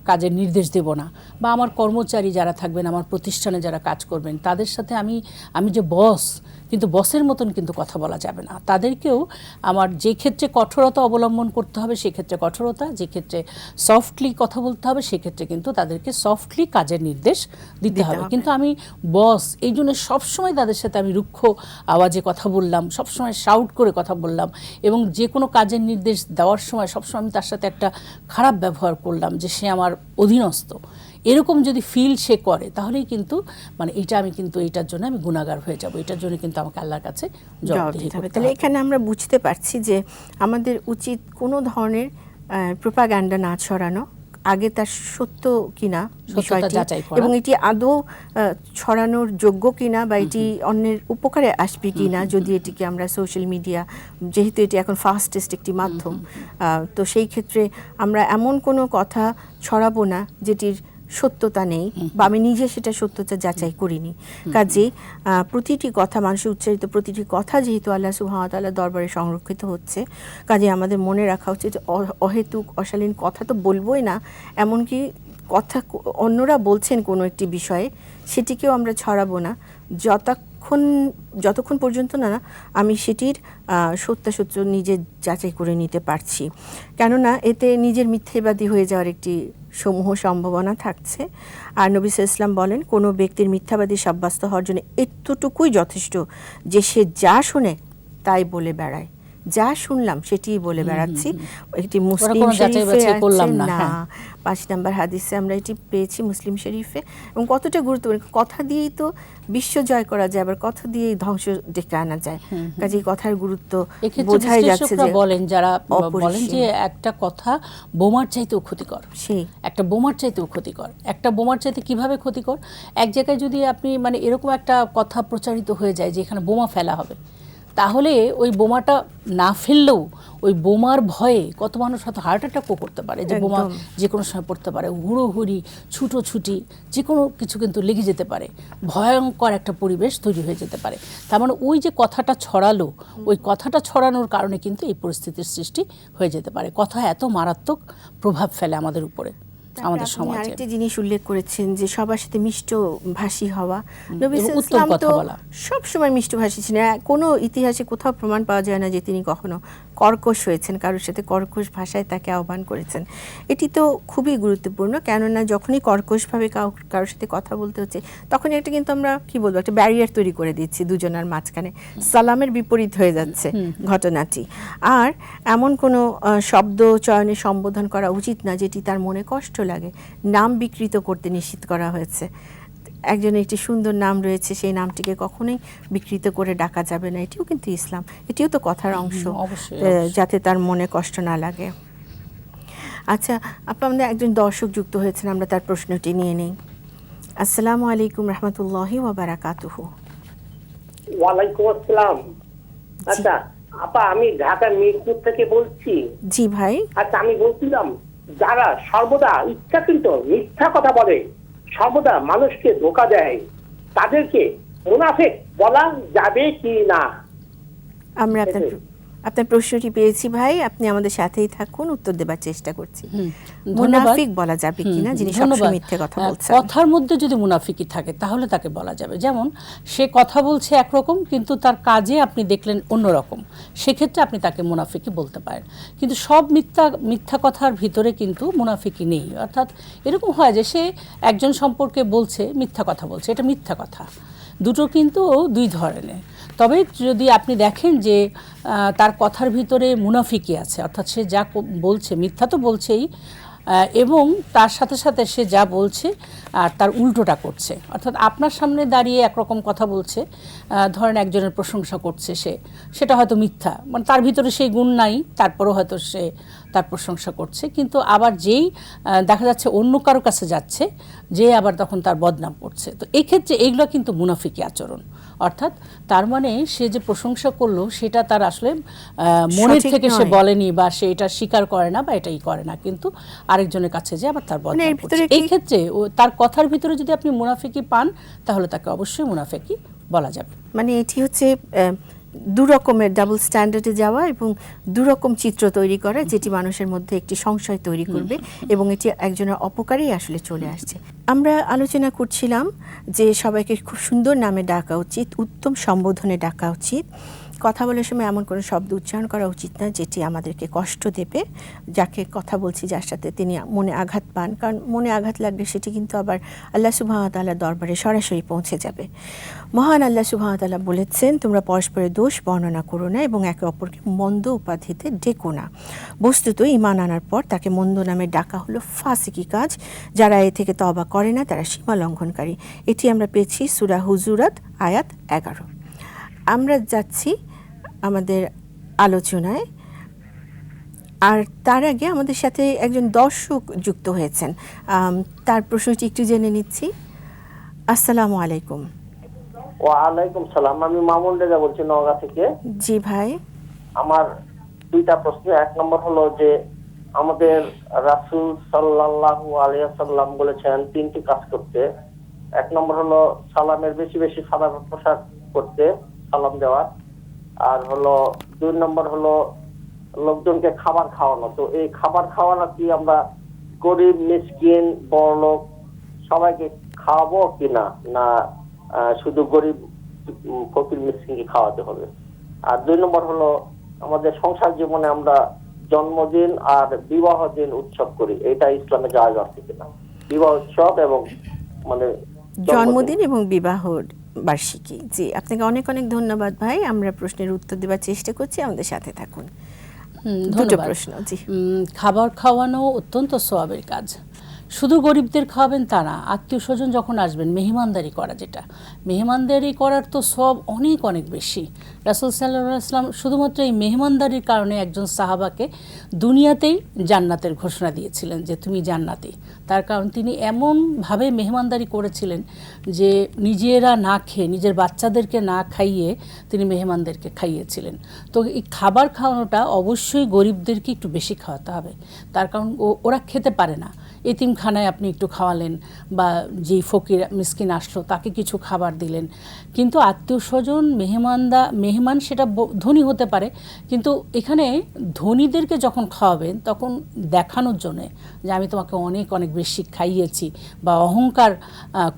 কাজের নির্দেশ দেব না। বা আমার কর্মচারী যারা থাকবেন, আমার প্রতিষ্ঠানে যারা কাজ করবেন, তাদের সাথে আমি যে বস, কিন্তু বসের মতন কিন্তু কথা বলা যাবে না। তাদেরকেও আমার যে ক্ষেত্রে কঠোরতা অবলম্বন করতে হবে সেক্ষেত্রে কঠোরতা, যে ক্ষেত্রে সফটলি কথা বলতে হবে সেক্ষেত্রে কিন্তু তাদেরকে সফটলি কাজের নির্দেশ দিতে হবে। কিন্তু আমি বস, এই জন্য সবসময় তাদের সাথে আমি রুক্ষ আওয়াজে কথা বললাম, সবসময় শাউট করে কথা বললাম, এবং যে কোনো কাজের নির্দেশ দেওয়ার সময় সবসময় আমি তার সাথে একটা খারাপ ব্যবহার করলাম যে সে আমার অধীনস্থ, এরকম যদি ফিল সে করে, তাহলেই কিন্তু মানে আমি কিন্তু এটার জন্য আমি গুনাহগার হয়ে যাব, এটার জন্য কিন্তু আমাকে আল্লাহর কাছে জবাবদিহি করতে হবে। তাহলে এখানে আমরা বুঝতে পারছি যে আমাদের উচিত কোনো ধরনের প্রোপাগান্ডা না ছড়ানো, আগে তার সত্য কিনা বিষয়টি এবং এটি আদৌ ছড়ানোর যোগ্য কিনা বা এটি অন্যের উপকারে আসবে কিনা, যদি এটিকে আমরা সোশ্যাল মিডিয়া, যেহেতু এটি এখন ফাস্টেস্ট একটি মাধ্যম, তো সেই ক্ষেত্রে আমরা এমন কোনো কথা ছড়াবো না যেটির সত্যতা নেই বা আমি নিজে সেটা সত্যতা যাচাই করিনি। কাজেই প্রতিটি কথা, মানুষের উচ্চারিত প্রতিটি কথা যেহেতু আল্লাহ সুবহানাহু ওয়া তাআলার দরবারে সংরক্ষিত হচ্ছে, কাজে আমাদের মনে রাখা উচিত যে অহেতুক অশালীন কথা তো বলবোই না, এমনকি কথা অন্যরা বলছেন কোনো একটি বিষয়ে সেটিকেও আমরা ছড়াবো না যতক্ষণ পর্যন্ত না আমি সেটির সত্যাসত্য নিজে যাচাই করে নিতে পারছি। কেননা এতে নিজের মিথ্যেবাদী হয়ে যাওয়ার একটি সমূহ সম্ভাবনা থাকছে। আর নবী সাল্লাল্লাহু আলাইহি ওয়াসাল্লাম বলেন, কোনো ব্যক্তির মিথ্যাবাদী সাব্যস্ত হওয়ার জন্য এতটুকুই যথেষ্ট যে সে যা শুনে তাই বলে বেড়ায়, যা শুনলাম সেটিই বলে বেড়াচ্ছি। এটি মুসলিম শরীফে আছে না, 5 নম্বর হাদিসে আমরা এটি পেয়েছি মুসলিম শরীফে। এবং কতটা গুরুত্বপূর্ণ, কথা দিয়েই তো বিশ্ব জয় করা যায়, আবার কথা দিয়েই ধ্বংস ডেকে আনা যায়। কাজে কথার গুরুত্ব বোঝাই যাচ্ছে যে বলেন যারা বলেন যে একটা কথা বোমার চাইতেও ক্ষতিকর, একটা বোমার চাইতেও ক্ষতিকর। একটা বোমার চাইতে কিভাবে ক্ষতিকর, এক জায়গায় যদি আপনি মানে এরকম একটা কথা প্রচারিত হয়ে যায় যে এখানে বোমা ফেলা হবে, তাহলে ওই বোমাটা না ফেললেও ওই বোমার ভয়ে কত মানুষ হয়তো হার্ট অ্যাটাকও করতে পারে, যে বোমা যে কোনো সময় পড়তে পারে, হুড়োহুড়ি ছুটোছুটি যে কোনো কিছু কিন্তু লেগে যেতে পারে, ভয়ঙ্কর একটা পরিবেশ তৈরি হয়ে যেতে পারে। তার মানে ওই যে কথাটা ছড়ালো, ওই কথাটা ছড়ানোর কারণে কিন্তু এই পরিস্থিতির সৃষ্টি হয়ে যেতে পারে। কথা এত মারাত্মক প্রভাব ফেলে আমাদের উপরে, আমাদের সমাজে। আরেকটি জিনিস উল্লেখ করেছেন যে সবার সাথে মিষ্টভাষী হওয়া। নবী সাল্লাল্লাহু আলাইহি ওয়াসাল্লাম তো সব সময় মিষ্টভাষী ছিলেন, কোনো ইতিহাসে কোথাও প্রমাণ পাওয়া যায় না যে তিনি কখনো কর্কশ হয়েছেন, কারোর সাথে কর্কশ ভাষায় তাকে আহ্বান করেছেন। এটি তো খুবই গুরুত্বপূর্ণ, কেননা যখনই কর্কশভাবে কারোর সাথে কথা বলতে হচ্ছে তখন একটা কিন্তু আমরা কি বলবো, একটা ব্যারিয়ার তৈরি করে দিচ্ছি দুজনের মাঝখানে, সালামের বিপরীত হয়ে যাচ্ছে ঘটনাটি। আর এমন কোনো শব্দ চয়নে সম্বোধন করা উচিত না যেটি তার মনে কষ্ট লাগে। নাম বিকৃত করতে নিষিদ্ধ করা হয়েছে। একজনের একটি সুন্দর নাম রয়েছে, সেই নামটিকে কখনোই বিকৃত করে ডাকা যাবে না, এটিও কিন্তু ইসলাম, এটিও তো কথার অংশ, যাতে তার মনে কষ্ট না লাগে। আচ্ছা, আমাদের একজন দর্শক যুক্ত হয়েছেন, আমরা তার প্রশ্নটি নিয়ে নেই। আসসালামু আলাইকুম রাহমাতুল্লাহি ওয়া বারাকাতুহু। ওয়ালাইকুম আসসালাম। আচ্ছা আপা, আমি ঢাকা মিরপুর থেকে বলছি। জি ভাই। আচ্ছা, আমি বলছিলাম যারা সর্বদা ইচ্ছাকৃত মিথ্যা কথা বলে, সর্বদা মানুষকে ধোঁকা দেয়, তাদেরকে মুনাফিক বলা যাবে কি না? আমরা আপনার প্রশ্নটি পেয়েছি ভাই, আপনি আমাদের সাথেই থাকুন, উত্তর দেবার চেষ্টা করছি। মুনাফিক বলা যাবে কিনা, যিনি সবসময় মিথ্যে কথা বলছেন। কথার মধ্যে যদি মুনাফিকি থাকে তাহলে তাকে বলা যাবে। যেমন সে কথা বলছে একরকম কিন্তু তার কাজে আপনি দেখলেন অন্যরকম, সেক্ষেত্রে আপনি তাকে মুনাফিকি বলতে পারেন। কিন্তু সব মিথ্যা কথার ভিতরে কিন্তু মুনাফিকি নেই। অর্থাৎ এরকম হয় যে সে একজন সম্পর্কে বলছে, মিথ্যা কথা বলছে, এটা মিথ্যা কথা। দুটো কিন্তু দুই ধরনের। তবে যদি আপনি দেখেন যে তার কথার ভিতরে মুনাফিকি আছে, অর্থাৎ সে যা বলছে মিথ্যা তো বলছেই, এবং তার সাথে সাথে সে যা বলছে আর তার উল্টোটা করছে, অর্থাৎ আপনার সামনে দাঁড়িয়ে একরকম কথা বলছে, ধরেন একজনের প্রশংসা করছে সেটা হয়তো মিথ্যা, মানে তার ভিতরে সেই গুণ নাই, তারপরেও হয়তো সে তার প্রশংসা করছে, কিন্তু আবার যেই দেখা যাচ্ছে অন্য কারো কাছে যাচ্ছে, যে আবার তখন তার বদনাম করছে। তো এই ক্ষেত্রে এইগুলো কিন্তু মুনাফিকি আচরণ, অর্থাৎ তার মানে সে যে প্রশংসা করলো সেটা তার আসলে মনের সঠিক থেকে সে নয়। বলেনি বা সে এটা স্বীকার করে না বা এটাই করে না, কিন্তু আরেকজনের কাছে যে আবার তার বদনাম এর করছে। ভিতরে এই কি- ক্ষেত্রে তার কথার ভিতরে যদি আপনি মুনাফিকি পান তাহলে তাকে অবশ্যই মুনাফিকি বলা যাবে। মানে এটি হচ্ছে দু রকমের ডাবল স্ট্যান্ডার্ডে যাওয়া এবং দু রকম চিত্র তৈরি করা, যেটি মানুষের মধ্যে একটি সংশয় তৈরি করবে এবং এটি একজনের অপকারেই আসলে চলে আসছে। আমরা আলোচনা করছিলাম যে সবাইকে খুব সুন্দর নামে ডাকা উচিত, উত্তম সম্বোধনে ডাকা উচিত, কথা বলার সময় এমন কোনো শব্দ উচ্চারণ করা উচিত না যেটি আমাদেরকে কষ্ট দেবে, যাকে কথা বলছি যার সাথে তিনি মনে আঘাত পান, কারণ মনে আঘাত লাগলে সেটি কিন্তু আবার আল্লাহ সুবহানাহু ওয়া তাআলার দরবারে সরাসরি পৌঁছে যাবে। মহান আল্লাহ সুবহানাহু ওয়া তাআলা বলেছেন, তোমরা পরস্পরের দোষ বর্ণনা করো না এবং একে অপরকে মন্দ উপাধিতে ডেকো না। বস্তুত ঈমান আনার পর তাকে মন্দ নামে ডাকা হলো ফাসিকি কাজ, যারা এ থেকে তওবা করে না তারা সীমা লঙ্ঘনকারী। এটি আমরা পেয়েছি সূরা হুজুরাত আয়াত 11। আমরা যাচ্ছি আমাদের আলোচনায়, আর তার আগে আমাদের সাথে একজন দর্শক যুক্ত হয়েছেন, তার প্রশ্নটি একটু জেনে নিচ্ছি। আসসালামু আলাইকুম। ওয়ালাইকুম সালাম, আমি মামুন রেজা বলছি নওগাঁ থেকে। জি ভাই। আমার দুইটা প্রশ্ন। এক নম্বর হলো যে আমাদের রাসূল সাল্লাল্লাহু আলাইহি ওয়াসাল্লাম বলেছেন তিনটি কাজ করতে। এক নম্বর হলো সালামের বেশি বেশি সালাম প্রসার করতে, সালাম দেওয়া। আর হলো দুই নম্বর হলো লোকজনকে খাবার খাওয়ানো। তো এই খাবার খাওয়ানো কি আমরা গরিব, মিসকিন, বড়লোক সবাইকে খাওয়াবো কিনা, না শুধু গরিব ফকির মিসকিনকে খাওয়াতে হবে? আর দুই নম্বর হলো আমাদের সংসার জীবনে আমরা জন্মদিন আর বিবাহ দিন উৎসব করি, এটা ইসলামে জায়েজ আছে কিনা? বিবাহ উৎসব এবং মানে জন্মদিন এবং বিবাহ বার্ষিকী। জি, আপনাকে অনেক অনেক ধন্যবাদ ভাই। আমরা প্রশ্নের উত্তর দেওয়ার চেষ্টা করছি, আমাদের সাথে থাকুন। দুটো ধন্যবাদ। প্রশ্ন। জি। খাবার খাওয়ানো অত্যন্ত সওয়াবের কাজ। শুধু গরিবদের খাওয়াবেন তা না, আত্মীয় স্বজন যখন আসবেন মেহমানদারি করা, যেটা মেহমানদারি করার তো সওয়াব অনেক অনেক বেশি। রাসূল সাল্লাল্লাহু আলাইহি ওয়াসাল্লাম শুধুমাত্র এই মেহমানদারির কারণে একজন সাহাবাকে দুনিয়াতেই জান্নাতের ঘোষণা দিয়েছিলেন যে তুমি জান্নাতি। তার কারণ তিনি এমনভাবে মেহমানদারি করেছিলেন যে নিজেরা না খেয়ে, নিজের বাচ্চাদেরকে না খাইয়ে তিনি মেহমানদেরকে খাইয়েছিলেন। তো এই খাবার খাওয়ানোটা অবশ্যই গরিবদেরকে একটু বেশি খাওয়াতে হবে, তার কারণ ওরা খেতে পারে না। এতিমখানায় আপনি একটু খাওয়ালেন বা যেই ফকির মিসকিন আসলো তাকে কিছু খাবার দিলেন, কিন্তু আত্মীয় স্বজন মেহমান সেটা ধনী হতে পারে, কিন্তু এখানে ধনীদেরকে যখন খাওয়াবেন তখন দেখানোর জন্যে যে আমি তোমাকে অনেক অনেক বেশি খাইয়েছি বা অহংকার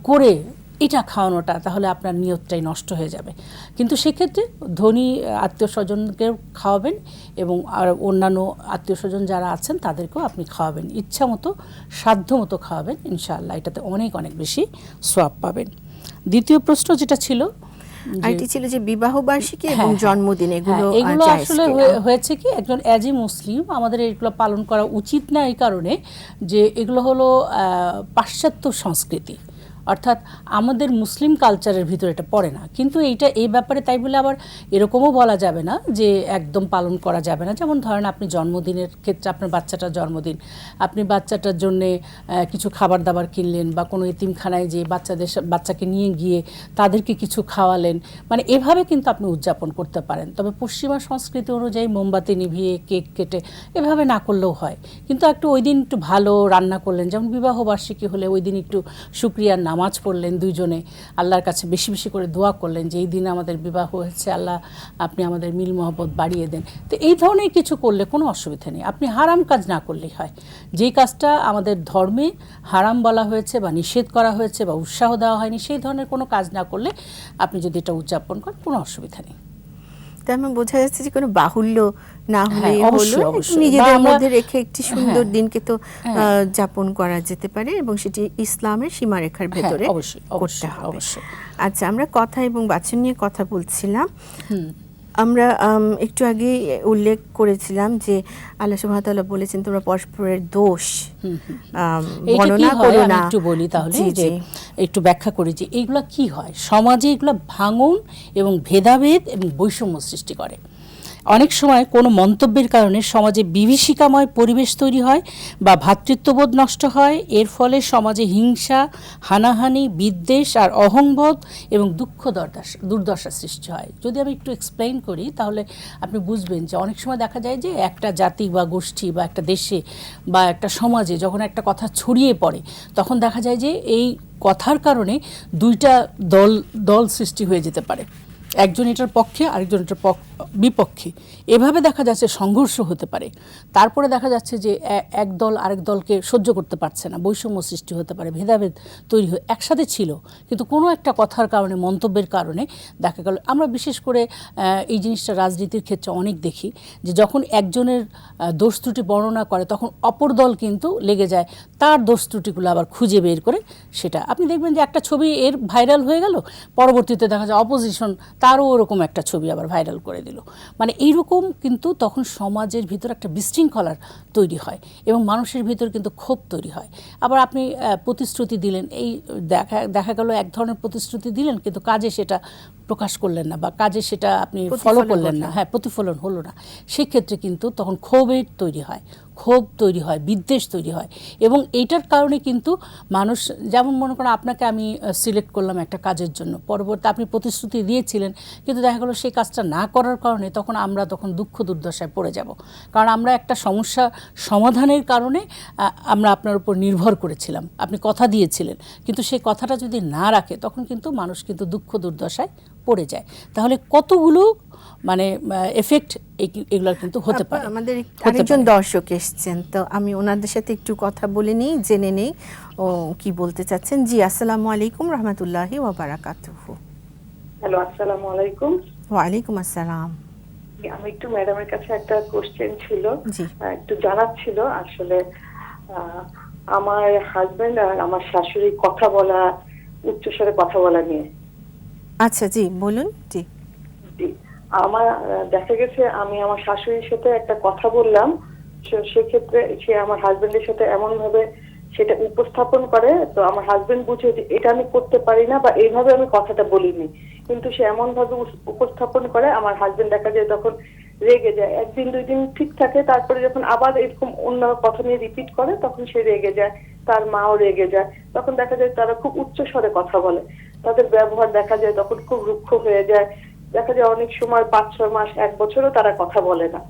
করে এটা খাওয়ানোটা, তাহলে আপনার নিয়তটাই নষ্ট হয়ে যাবে। কিন্তু সেক্ষেত্রে ধনী আত্মীয় স্বজনকেও খাওয়াবেন এবং আর অন্যান্য আত্মীয় স্বজন যারা আছেন তাদেরকেও আপনি খাওয়াবেন, ইচ্ছা মতো সাধ্য মতো খাওয়াবেন, ইনশাআল্লাহ এটাতে অনেক অনেক বেশি সওয়াব পাবেন। দ্বিতীয় প্রশ্ন যেটা ছিল, আরেকটি ছিল যে বিবাহ বার্ষিকী এবং জন্মদিন, এগুলো জায়েজ আসলে কিনা? হয়েছে কি, একজন অ্যাজ এ মুসলিম আমাদের এগুলো পালন করা উচিত না, এই কারণে যে এগুলো হলো পাশ্চাত্য সংস্কৃতি, অর্থাৎ আমাদের মুসলিম কালচারের ভিতরে এটা পড়ে না। কিন্তু এই ব্যাপারে তাই বলে আবার এরকমও বলা যাবে না যে একদম পালন করা যাবে না। যেমন ধরেন আপনি জন্মদিনের ক্ষেত্রে, আপনার বাচ্চাটার জন্মদিন, আপনি বাচ্চাটার জন্যে কিছু খাবার দাবার কিনলেন বা কোনো এতিমখানায় যে বাচ্চাকে নিয়ে গিয়ে তাদেরকে কিছু খাওয়ালেন, মানে এভাবে কিন্তু আপনি উদযাপন করতে পারেন। তবে পশ্চিমা সংস্কৃতি অনুযায়ী মোমবাতি নিভিয়ে কেক কেটে এভাবে না করলেও হয়, কিন্তু একটু ওই দিন একটু ভালো রান্না করলেন, যেমন বিবাহ বার্ষিকী হলে ওই দিন একটু শুকরিয়ার নামাজ পড়লেন দুইজনে, আল্লাহর কাছে বেশি বেশি করে দোয়া করলেন যে এই দিন আমাদের বিবাহ হয়েছে, আল্লাহ আপনি আমাদের মিল মহব্বত বাড়িয়ে দেন। তো এই ধরনের কিছু করলে কোনো অসুবিধা নেই, আপনি হারাম কাজ না করলেই হয়। যেই কাজটা আমাদের ধর্মে হারাম বলা হয়েছে বা নিষেধ করা হয়েছে বা উৎসাহ দেওয়া হয়নি, সেই ধরনের কোনো কাজ না করলে আপনি যদি এটা উদযাপন করেন কোনো অসুবিধা নেই। তার মানে বোঝা যাচ্ছে যে কোনো বাহুল্য না হলে অবশ্যই, হলো, অবশ্যই। নিজেদের বা আমরা- মধ্যে রেখে একটি সুন্দর দিনকে তো যাপন করা যেতে পারে এবং সেটি ইসলামের সীমারেখার ভেতরে অবশ্যই, করতে অবশ্যই, হবে। অবশ্যই। আচ্ছা, আমরা কথা এবং বাচন নিয়ে কথা বলছিলাম। আমরা একটু আগে উল্লেখ করেছিলাম যে আল্লাহ সুবহানাহু ওয়া তাআলা বলেছেন তোমরা পরস্পরের দোষ এইটা কি বর্ণনা হয় করো আমি না। একটু বলি তাহলে, জি, যে জি। একটু ব্যাখ্যা করি যে এইগুলা কি হয় সমাজে, এগুলা ভাঙন এবং ভেদাভেদ এবং বৈষম্য সৃষ্টি করে। অনেক সময় কোনো মন্তব্যের কারণে সমাজে বিভীষিকাময় পরিবেশ তৈরি হয় বা ভ্রাতৃত্ববোধ নষ্ট হয়। এর ফলে সমাজে হিংসা, হানাহানি, বিদ্বেষ আর অহংবোধ এবং দুঃখ দুর্দশা সৃষ্টি হয়। যদি আমি একটু এক্সপ্লেইন করি তাহলে আপনি বুঝবেন যে অনেক সময় দেখা যায় যে একটা জাতি বা গোষ্ঠী বা একটা দেশে বা একটা সমাজে যখন একটা কথা ছড়িয়ে পড়ে তখন দেখা যায় যে এই কথার কারণে দুইটা দল সৃষ্টি হয়ে যেতে পারে, একজন এটার পক্ষে আরেকজন এটার বিপক্ষে। এভাবে দেখা যাচ্ছে সংঘর্ষ হতে পারে। তারপরে দেখা যাচ্ছে যে এক দল আরেক দলকে সহ্য করতে পারছে না, বৈষম্য সৃষ্টি হতে পারে, ভেদাভেদ তৈরি হয়ে একসাথে ছিল কিন্তু কোনো একটা কথার কারণে, মন্তব্যের কারণে দেখা গেল। আমরা বিশেষ করে এই জিনিসটা রাজনীতির ক্ষেত্রে অনেক দেখি যে যখন একজনের দোষ ত্রুটি বর্ণনা করে তখন অপর দল কিন্তু লেগে যায় তার দোষ ত্রুটিগুলো আবার খুঁজে বের করে সেটা। আপনি দেখবেন যে একটা ছবি এর ভাইরাল হয়ে গেল, পরবর্তীতে দেখা যায় অপোজিশন তারও ওরকম একটা ছবি আবার ভাইরাল করে দিল। মানে এইরকম কিন্তু তখন সমাজের ভিতর একটা বিশৃঙ্খলার তৈরি হয় এবং মানুষের ভিতর কিন্তু ক্ষোভ তৈরি হয়। আবার আপনি প্রতিশ্রুতি দিলেন, এই দেখা গেল এক ধরনের প্রতিশ্রুতি দিলেন কিন্তু কাজে সেটা প্রকাশ করলেন না বা কাজে সেটা আপনি ফলো করলেন না, হ্যাঁ প্রতিফলন হলো না, সেক্ষেত্রে কিন্তু তখন ক্ষোভ তৈরি হয়, বিদ্বেষ তৈরি হয়। এবং এইটার কারণে কিন্তু মানুষ, যেমন মনে করেন আপনাকে আমি সিলেক্ট করলাম একটা কাজের জন্য, পরবর্তী আপনি প্রতিশ্রুতি দিয়েছিলেন কিন্তু দেখা গেলো সেই কাজটা না করার কারণে তখন দুঃখ দুর্দশায় পড়ে যাব। কারণ আমরা একটা সমস্যা সমাধানের কারণে আমরা আপনার উপর নির্ভর করেছিলাম, আপনি কথা দিয়েছিলেন কিন্তু সেই কথাটা যদি না রাখে তখন কিন্তু মানুষ কিন্তু দুঃখ দুর্দশায় পড়ে যায়। তাহলে কতগুলো মানে এফেক্ট এগুলো কিন্তু হতে পারে। আমাদের আরেকজন দর্শক এসেছেন, তো আমি ওনাদের সাথে একটু কথা বলে নিই, জেনে নেই ও কি বলতে চাচ্ছেন। জি, আসসালামু আলাইকুম রহমতুল্লাহি ওয়া বারাকাতুহু। হ্যালো, আসসালামু আলাইকুম। ওয়ালাইকুম আসসালাম। আমি একটু ম্যাডামের কাছে একটা কোশ্চেন ছিল, জি। একটু জানার ছিল। আসলে আমার হাজবেন্ড আর আমার শাশুড়ি কথা বলা, উচ্চস্বরে কথা বলা নিয়ে। আচ্ছা, জি বলুন। জি জি, আমার দেখা গেছে আমি আমার শাশুড়ির সাথে একটা কথা বললাম, সেক্ষেত্রে সে আমার হাজবেন্ডের সাথে এমন ভাবে সেটা উপস্থাপন করে, তো আমার হাজবেন্ড বুঝে যে এটা আমি করতে পারি না বা এইভাবে আমি কথাটা বলিনি, কিন্তু সে এমন ভাবে উপস্থাপন করে আমার হাজবেন্ড দেখা যায় তখন রেগে যায়। একদিন দুই দিন ঠিক থাকে, তারপরে যখন আবার এরকম অন্য কথা নিয়ে রিপিট করে তখন সে রেগে যায়, তার মাও রেগে যায়। তখন দেখা যায় তারা খুব উচ্চ স্বরে কথা বলে, তাদের ব্যবহার দেখা যায় তখন খুব রুক্ষ হয়ে যায়। দেখা যায় অনেক সময় 5-6 মাস 1 বছরও তারা কথা বলে না,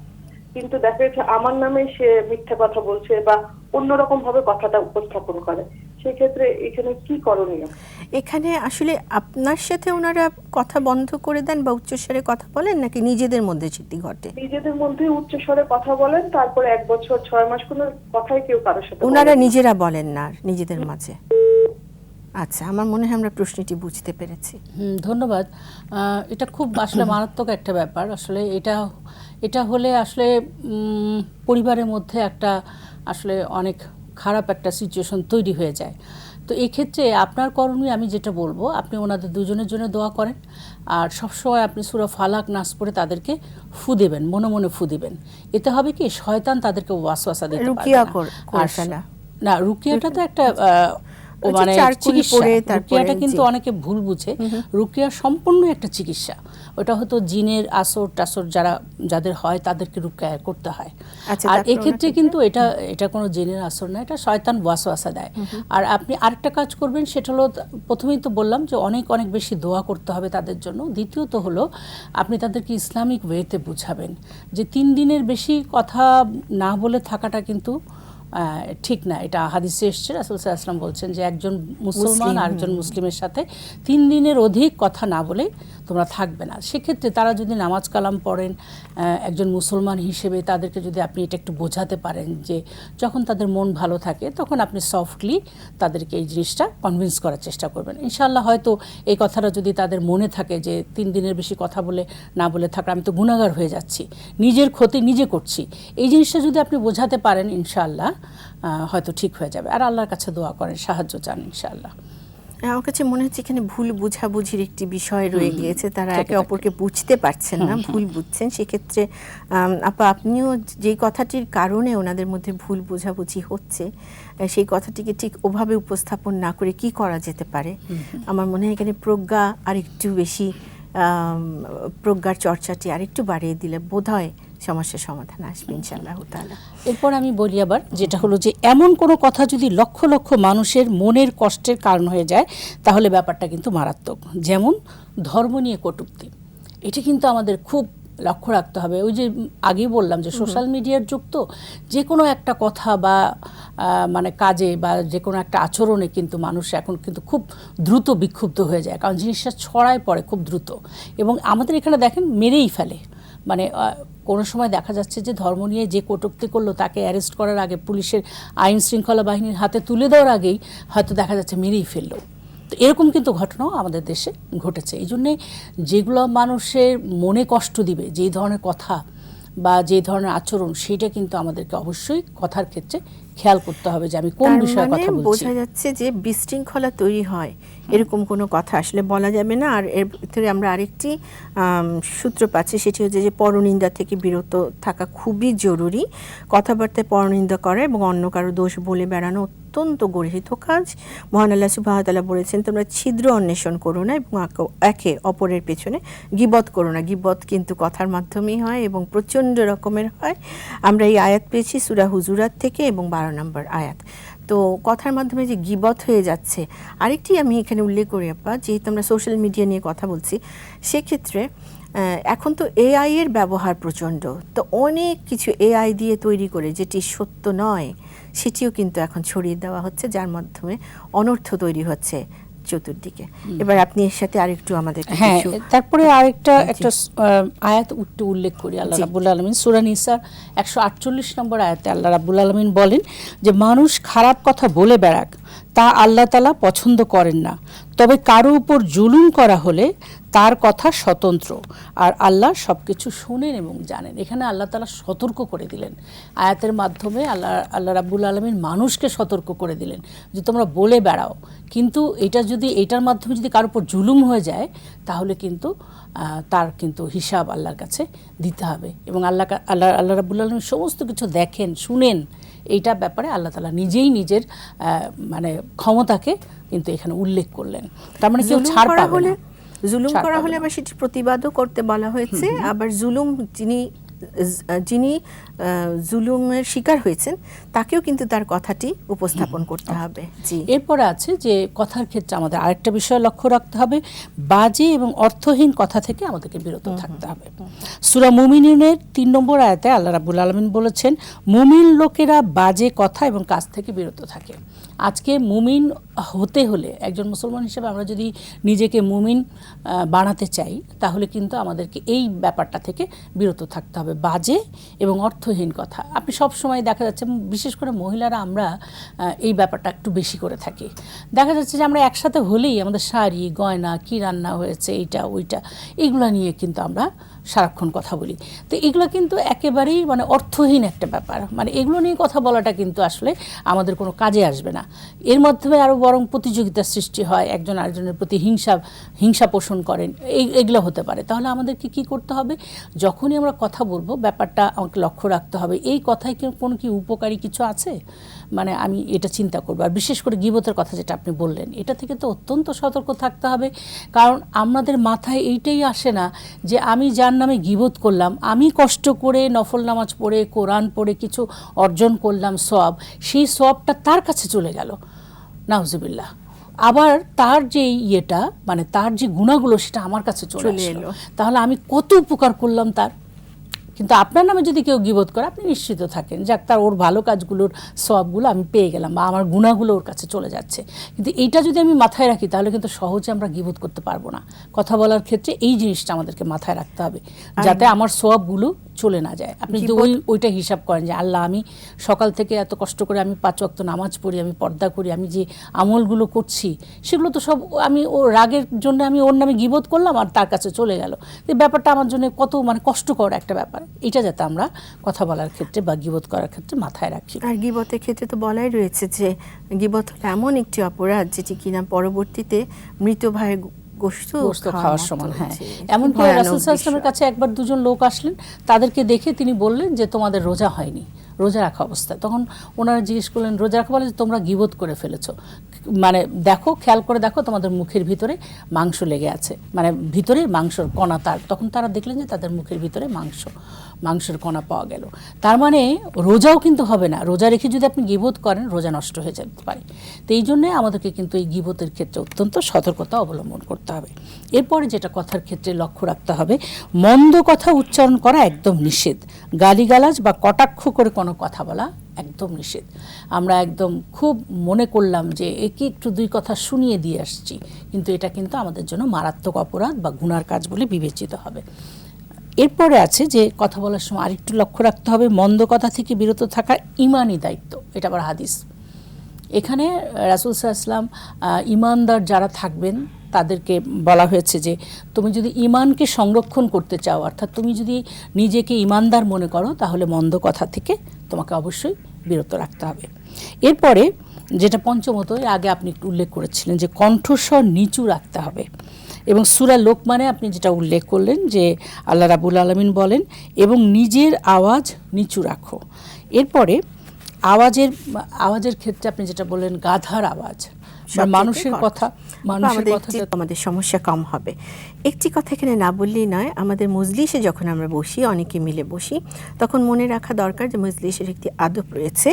কিন্তু দেখা যাচ্ছে আমার নামে সে মিথ্যা কথা বলছে বা অন্যরকম ভাবে কথাটা উপস্থাপন করে। সেক্ষেত্রে এখানে কি করণীয়? এখানে আসলে আপনার সাথে ওনারা কথা বন্ধ করে দেন বা উচ্চস্বরে কথা বলেন নাকি নিজেদের মধ্যে সেটি ঘটে? নিজেদের মধ্যে উচ্চস্বরে কথা বলেন, তারপরে 1 বছর 6 মাস কোনো কথাই কেউ কারোর সাথে ওনারা বলেন না। নিজেরা বলেন না নিজেদের মাঝে? আচ্ছা, আমার মনে হয় আমরা প্রশ্নটি বুঝতে পেরেছি। ধন্যবাদ। এটা খুব আসলে মারাত্মক একটা ব্যাপার। আসলে এটা হলে আসলে পরিবারের মধ্যে একটা আসলে অনেক খারাপ একটা সিচুয়েশন তৈরি হয়ে যায়। তো এই ক্ষেত্রে আপনার করণীয় আমি যেটা বলবো, আপনি ওনাদের দুজনের জন্য দোয়া করেন আর সবসময় আপনি সূরা ফালাক নাস পড়ে তাদেরকে ফু দেবেন, মনে মনে ফু দিবেন। এতে হবে কি, শয়তান তাদেরকে ওয়াসওয়াসা দিতে পারবে রুকিয়া না। করে ফেলা। না, রুকিয়াটা তো একটা ওই যে মানে চারকুল চিকিৎসা। পরে তারপরে, রুকিয়াটা কিন্তু জি। অনেকে ভুল বুঝে, রুকিয়া সম্পূর্ণ একটা চিকিৎসা। ওটা হয়তো জিনের আসর টাসর যাদের হয় তাদেরকে রুকিয়া করতে হয়। আচ্ছা, আর তারপর এক্ষেত্রে ওনাকে- কিন্তু এটা কোনো জিনের আসর না, এটা শয়তান ওয়াসওয়াসা দেয়। আর আপনি আরেকটা কাজ করবেন, সেটা হলো প্রথমেই তো বললাম যে অনেক বেশি দোয়া করতে হবে তাদের জন্য। দ্বিতীয়ত হলো আপনি তাদেরকে ইসলামিক ওয়েতে বুঝাবেন যে 3 দিনের বেশি কথা না বলে থাকাটা কিন্তু ঠিক না। এটা হাদিসে এসেছে, রাসূল সাল্লাল্লাহু আলাইহি ওয়াসাল্লাম বলছেন যে একজন মুসলমান আরেকজন মুসলিমের সাথে 3 দিনের অধিক কথা না বলে তোমরা থাকবে না। সেক্ষেত্রে তারা যদি নামাজ কালাম পড়েন, একজন মুসলমান হিসেবে তাদেরকে যদি আপনি এটা একটু বোঝাতে পারেন যে যখন তাদের মন ভালো থাকে তখন আপনি সফটলি তাদেরকে এই জিনিসটা কনভিন্স করার চেষ্টা করবেন। ইনশাআল্লাহ হয়তো এই কথাটা যদি তাদের মনে থাকে যে 3 দিনের বেশি কথা না বলে থাকা, আমি তো গুনাহগার হয়ে যাচ্ছি, নিজের ক্ষতি নিজে করছি, এই জিনিসটা যদি আপনি বোঝাতে পারেন ইনশাআল্লাহ হয়তো ঠিক হয়ে যাবে। আর আল্লাহর কাছে দোয়া করেন, সাহায্য চান ইনশাআল্লাহ। আমার কাছে মনে হচ্ছে এখানে ভুল বোঝাবুঝির একটি বিষয় রয়ে গিয়েছে, তারা একে অপরকে বুঝতে পারছেন না, ভুল বুঝছেন। সেক্ষেত্রে আপা, আপনিও যেই কথাটির কারণে ওনাদের মধ্যে ভুল বোঝাবুঝি হচ্ছে, সেই কথাটিকে ঠিক ওভাবে উপস্থাপন না করে কি করা যেতে পারে? আমার মনে হয় এখানে প্রজ্ঞা আরেকটু বেশি, প্রজ্ঞার চর্চাটি আরেকটু বাড়িয়ে দিলে বোধহয় সমস্যার সমাধান আসবে ইনশাআল্লাহ তাআলা। এরপর আমি বলি আবার, যেটা হলো যে এমন কোনো কথা যদি লক্ষ লক্ষ মানুষের মনের কষ্টের কারণ হয়ে যায়, তাহলে ব্যাপারটা কিন্তু মারাত্মক। যেমন ধর্ম নিয়ে কটূক্তি, এটা কিন্তু আমাদের খুব লক্ষ্য রাখতে হবে। ওই যে আগেই বললাম যে সোশ্যাল মিডিয়ার যুগ, তো যে কোনো একটা কথা বা মানে কাজে বা যে কোনো একটা আচরণে কিন্তু মানুষ এখন কিন্তু খুব দ্রুত বিক্ষুব্ধ হয়ে যায়, কারণ জিনিসটা ছড়ায় পড়ে খুব দ্রুত, এবং আমাদের এখানে দেখেন মেরেই ফেলে। মানে কোনো সময় দেখা যাচ্ছে যে ধর্ম নিয়ে যে কটূক্তি করলো তাকে অ্যারেস্ট করার আগে, পুলিশের আইন শৃঙ্খলা বাহিনীর হাতে তুলে দেওয়ার আগেই হয়তো দেখা যাচ্ছে মেরেই ফেললো। তো এরকম কিন্তু ঘটনাও আমাদের দেশে ঘটেছে। এই জন্যে যেগুলো মানুষের মনে কষ্ট দিবে, যেই ধরনের কথা বা যে ধরনের আচরণ, সেটা কিন্তু আমাদেরকে অবশ্যই কথার ক্ষেত্রে খেয়াল করতে হবে যে আমি কোন বিষয়ে কথা বলছি। বোঝা যাচ্ছে যে বিশৃঙ্খলা তৈরি হয় এরকম কোনো কথা আসলে বলা যাবে না। আর এর ভিতরে আমরা আরেকটি সূত্র পাচ্ছি, সেটি হচ্ছে যে পরনিন্দা থেকে বিরত থাকা খুবই জরুরি। কথাবার্তায় পরনিন্দা করা এবং অন্য কারো দোষ বলে বেড়ানো অত্যন্ত গর্হিত কাজ। মহান আল্লাহ সুবহানাহু ওয়া তাআলা বলেছেন, তোমরা ছিদ্র অন্বেষণ করো না এবং একে অপরের পেছনে গীবত করো না। গীবত কিন্তু কথার মাধ্যমেই হয় এবং প্রচণ্ড রকমের হয়। আমরা এই আয়াত পেয়েছি সূরা হুজুরাত থেকে এবং 12 নম্বর আয়াত। তো কথার মাধ্যমে যে গীবত হয়ে যাচ্ছে, আরেকটি আমি এখানে উল্লেখ করি আপা, যেহেতু আমরা সোশ্যাল মিডিয়া নিয়ে কথা বলছি, সেক্ষেত্রে এখন তো এআই এর ব্যবহার প্রচণ্ড। তো অনেক কিছু এআই দিয়ে তৈরি করে যেটি সত্য নয় সেটিও কিন্তু এখন ছড়িয়ে দেওয়া হচ্ছে, যার মাধ্যমে অনর্থ তৈরি হচ্ছে চতুর্দিকে। এবার আপনি এর সাথে আরেকটু আমাদের হ্যাঁ, তারপরে আরেকটা একটা আয়াত উল্লেখ করি। আল্লাহ রাব্বুল আলামিন সূরা নিসার 148 নম্বর আয়াতে আল্লাহ রাব্বুল আলামিন বলেন যে মানুষ খারাপ কথা বলে বেড়াক, তা আল্লাহ তাআলা পছন্দ করেন না। তবে কারো উপর জুলুম করা হলে তার কথা স্বতন্ত্র, আর আল্লাহ সবকিছু শুনেন এবং জানেন। এখানে আল্লাহ তাআলা সতর্ক করে দিলেন আয়াতের মাধ্যমে। আল্লাহ রাব্বুল আলামিন মানুষকে সতর্ক করে দিলেন যে তোমরা বলে বেড়াও, কিন্তু এটার মাধ্যমে যদি কারোর উপর জুলুম হয়ে যায়, তাহলে কিন্তু তার কিন্তু হিসাব আল্লাহর কাছে দিতে হবে। এবং আল্লাহ রাব্বুল আলামিন সমস্ত কিছু দেখেন, শুনেন। এইটা ব্যাপারে আল্লাহ তাআলা নিজেই নিজের মানে ক্ষমতাকে কিন্তু এখানে উল্লেখ করলেন। তার মানে কেউ ছাড় পাবে না। জুলুম করা হলে আবার সেটি প্রতিবাদও করতে বলা হয়েছে। আবার জুলুম যিনি জুলুমের শিকার হয়েছেন তাকেও কিন্তু তার কথাটি উপস্থাপন করতে হবে। জি, এরপরে আছে যে কথার ক্ষেত্রে আমাদের আরেকটা বিষয় লক্ষ্য রাখতে হবে, বাজে এবং অর্থহীন কথা থেকে আমাদেরকে বিরত থাকতে হবে। সূরা মুমিনুনের 3 নম্বর আয়াতে আল্লাহ রাব্বুল আলামিন বলেছেন, মুমিন লোকেরা বাজে কথা এবং কাজ থেকে বিরত থাকে। আজকে মুমিন হতে হলে, একজন মুসলমান হিসেবে আমরা যদি নিজেকে মুমিন বানাতে চাই, তাহলে কিন্তু আমাদেরকে এই ব্যাপারটা থেকে বিরত থাকতে হবে, বাজে এবং অর্থহীন কথা। আপনি সব সময় দেখা যাচ্ছে, বিশেষ করে মহিলারা আমরা এই ব্যাপারটা একটু বেশি করে থাকি। দেখা যাচ্ছে যে আমরা একসাথে হলেই আমাদের শাড়ি, গয়না, কি রান্না হয়েছে, এইটা ওইটা, এগুলো নিয়ে কিন্তু আমরা সারাক্ষণ কথা বলি। তো এগুলো কিন্তু একেবারেই মানে অর্থহীন একটা ব্যাপার। মানে এগুলো নিয়ে কথা বলাটা কিন্তু আসলে আমাদের কোনো কাজে আসবে না। এর মাধ্যমে আরও বরং প্রতিযোগিতার সৃষ্টি হয়, একজন আরেকজনের প্রতি হিংসা পোষণ করেন, এগুলো হতে পারে। তাহলে আমাদেরকে কি করতে হবে, যখনই আমরা কথা বলবো ব্যাপারটা আমাকে লক্ষ্য রাখতে হবে, এই কথায় কোনো কি উপকারী কিছু আছে, মানে আমি এটা চিন্তা করবো। আর বিশেষ করে গীবতের কথা যেটা আপনি বললেন, এটা থেকে তো অত্যন্ত সতর্ক থাকতে হবে। কারণ আমাদের মাথায় এইটাই আসে না যে আমি যার নামে গীবত করলাম, আমি কষ্ট করে নফল নামাজ পড়ে, কোরআন পড়ে কিছু অর্জন করলাম সওয়াব, সেই সওয়াবটা তার কাছে চলে গেল, নাউজুবিল্লাহ। আবার তার যে মানে তার যে গুণাগুলো সেটা আমার কাছে চলে এলো। তাহলে আমি কত উপকার করলাম তার। কিন্তু আপনার নামে যদি কেউ গীবত করে, আপনি নিশ্চিত থাকেন যাক তার ওর ভালো কাজগুলোর সওয়াবগুলো আমি পেয়ে গেলাম, বা আমার গুণাগুলো ওর কাছে চলে যাচ্ছে। কিন্তু এইটা যদি আমি মাথায় রাখি, তাহলে কিন্তু সহজে আমরা গীবত করতে পারবো না। কথা বলার ক্ষেত্রে এই জিনিসটা আমাদেরকে মাথায় রাখতে হবে, যাতে আমার সওয়াবগুলো চলে না যায়। আপনি যদি ওইটা হিসাব করেন যে আল্লাহ আমি সকাল থেকে এত কষ্ট করে আমি 5 ওয়াক্ত নামাজ পড়ি, আমি পর্দা করি, আমি যে আমলগুলো করছি সেগুলো তো সব আমি ও রাগের জন্য আমি ওর নামে গীবত করলাম আর তার কাছে চলে গেল। এই ব্যাপারটা আমার জন্য কত মানে কষ্টকর একটা ব্যাপার। এটা যাতে আমরা কথা বলার ক্ষেত্রে বা গীবত করার ক্ষেত্রে মাথায় রাখি। আর গীবতের ক্ষেত্রে তো বলাই রয়েছে যে গীবত হলো এমন একটি অপরাধ যেটি কিনা পরবর্তীতে মৃত ভাইয়ের গোশত খাওয়ার সমান। হ্যাঁ, এমনকি রাসূল সাল্লাল্লাহু আলাইহি ওয়াসাল্লামের কাছে একবার দুজন লোক আসলেন, তাদেরকে দেখে তিনি বললেন যে তোমাদের রোজা হয়নি, রোজা রাখা অবস্থায়। তখন ওনারা জিজ্ঞেস করলেন রোজা রাখা বলে যে তোমরা গীবত করে ফেলেছো, মানে দেখো খেয়াল করে দেখো তোমাদের মুখের ভিতরে মাংস লেগে আছে, মানে ভিতরে মাংসর কণা। তখন তারা দেখলেন যে তাদের মুখের ভিতরে মাংসের কণা পাওয়া গেল। তার মানে রোজাও কিন্তু হবে না, রোজা রেখে যদি আপনি গীবত করেন রোজা নষ্ট হয়ে যেতে পারে। তো এই জন্যে আমাদেরকে কিন্তু এই গীবতের ক্ষেত্রে অত্যন্ত সতর্কতা অবলম্বন করতে হবে। এরপরে যেটা কথার ক্ষেত্রে লক্ষ্য রাখতে হবে, মন্দ কথা উচ্চারণ করা একদম নিষেধ। গালিগালাজ বা কটাক্ষ করে কোনো কথা বলা একদম নিষেধ। আমরা একদম খুব মনে করলাম যে একে একটু দুই কথা শুনিয়ে দিয়ে আসছি, কিন্তু এটা কিন্তু আমাদের জন্য মারাত্মক অপরাধ বা গুনার কাজ বলে বিবেচিত হবে। এরপরে আছে যে কথা বলার সময় আরেকটু লক্ষ্য রাখতে হবে, মন্দ কথা থেকে বিরত থাকা ঈমানি দায়িত্ব। এটা আবার হাদিস। এখানে রাসূল সাল্লাল্লাহু আলাইহি ওয়াসাল্লাম ঈমানদার যারা থাকবেন তাদেরকে বলা হয়েছে যে তুমি যদি ঈমানকে সংরক্ষণ করতে চাও, অর্থাৎ তুমি যদি নিজেকে ঈমানদার মনে করো, তাহলে মন্দ কথা থেকে তোমাকে অবশ্যই বিরত রাখতে হবে। এরপরে যেটা পঞ্চমত, আগে আপনি একটু উল্লেখ করেছিলেন যে কণ্ঠস্বর নিচু রাখতে হবে। এবং সূরা লোকমানে আপনি যেটা উল্লেখ করলেন যে আল্লাহ রাব্বুল আলামিন বলেন এবং নিজের আওয়াজ নিচু রাখো। এরপরে আওয়াজের ক্ষেত্রে আপনি যেটা বললেন গাধার আওয়াজ বা মানুষের কথা আমাদের সমস্যা কম হবে। একটি কথা এখানে না বললেই নয়, আমাদের মজলিসে যখন আমরা বসি, অনেকে মিলে বসি, তখন মনে রাখা দরকার যে মজলিসের একটি আদব রয়েছে।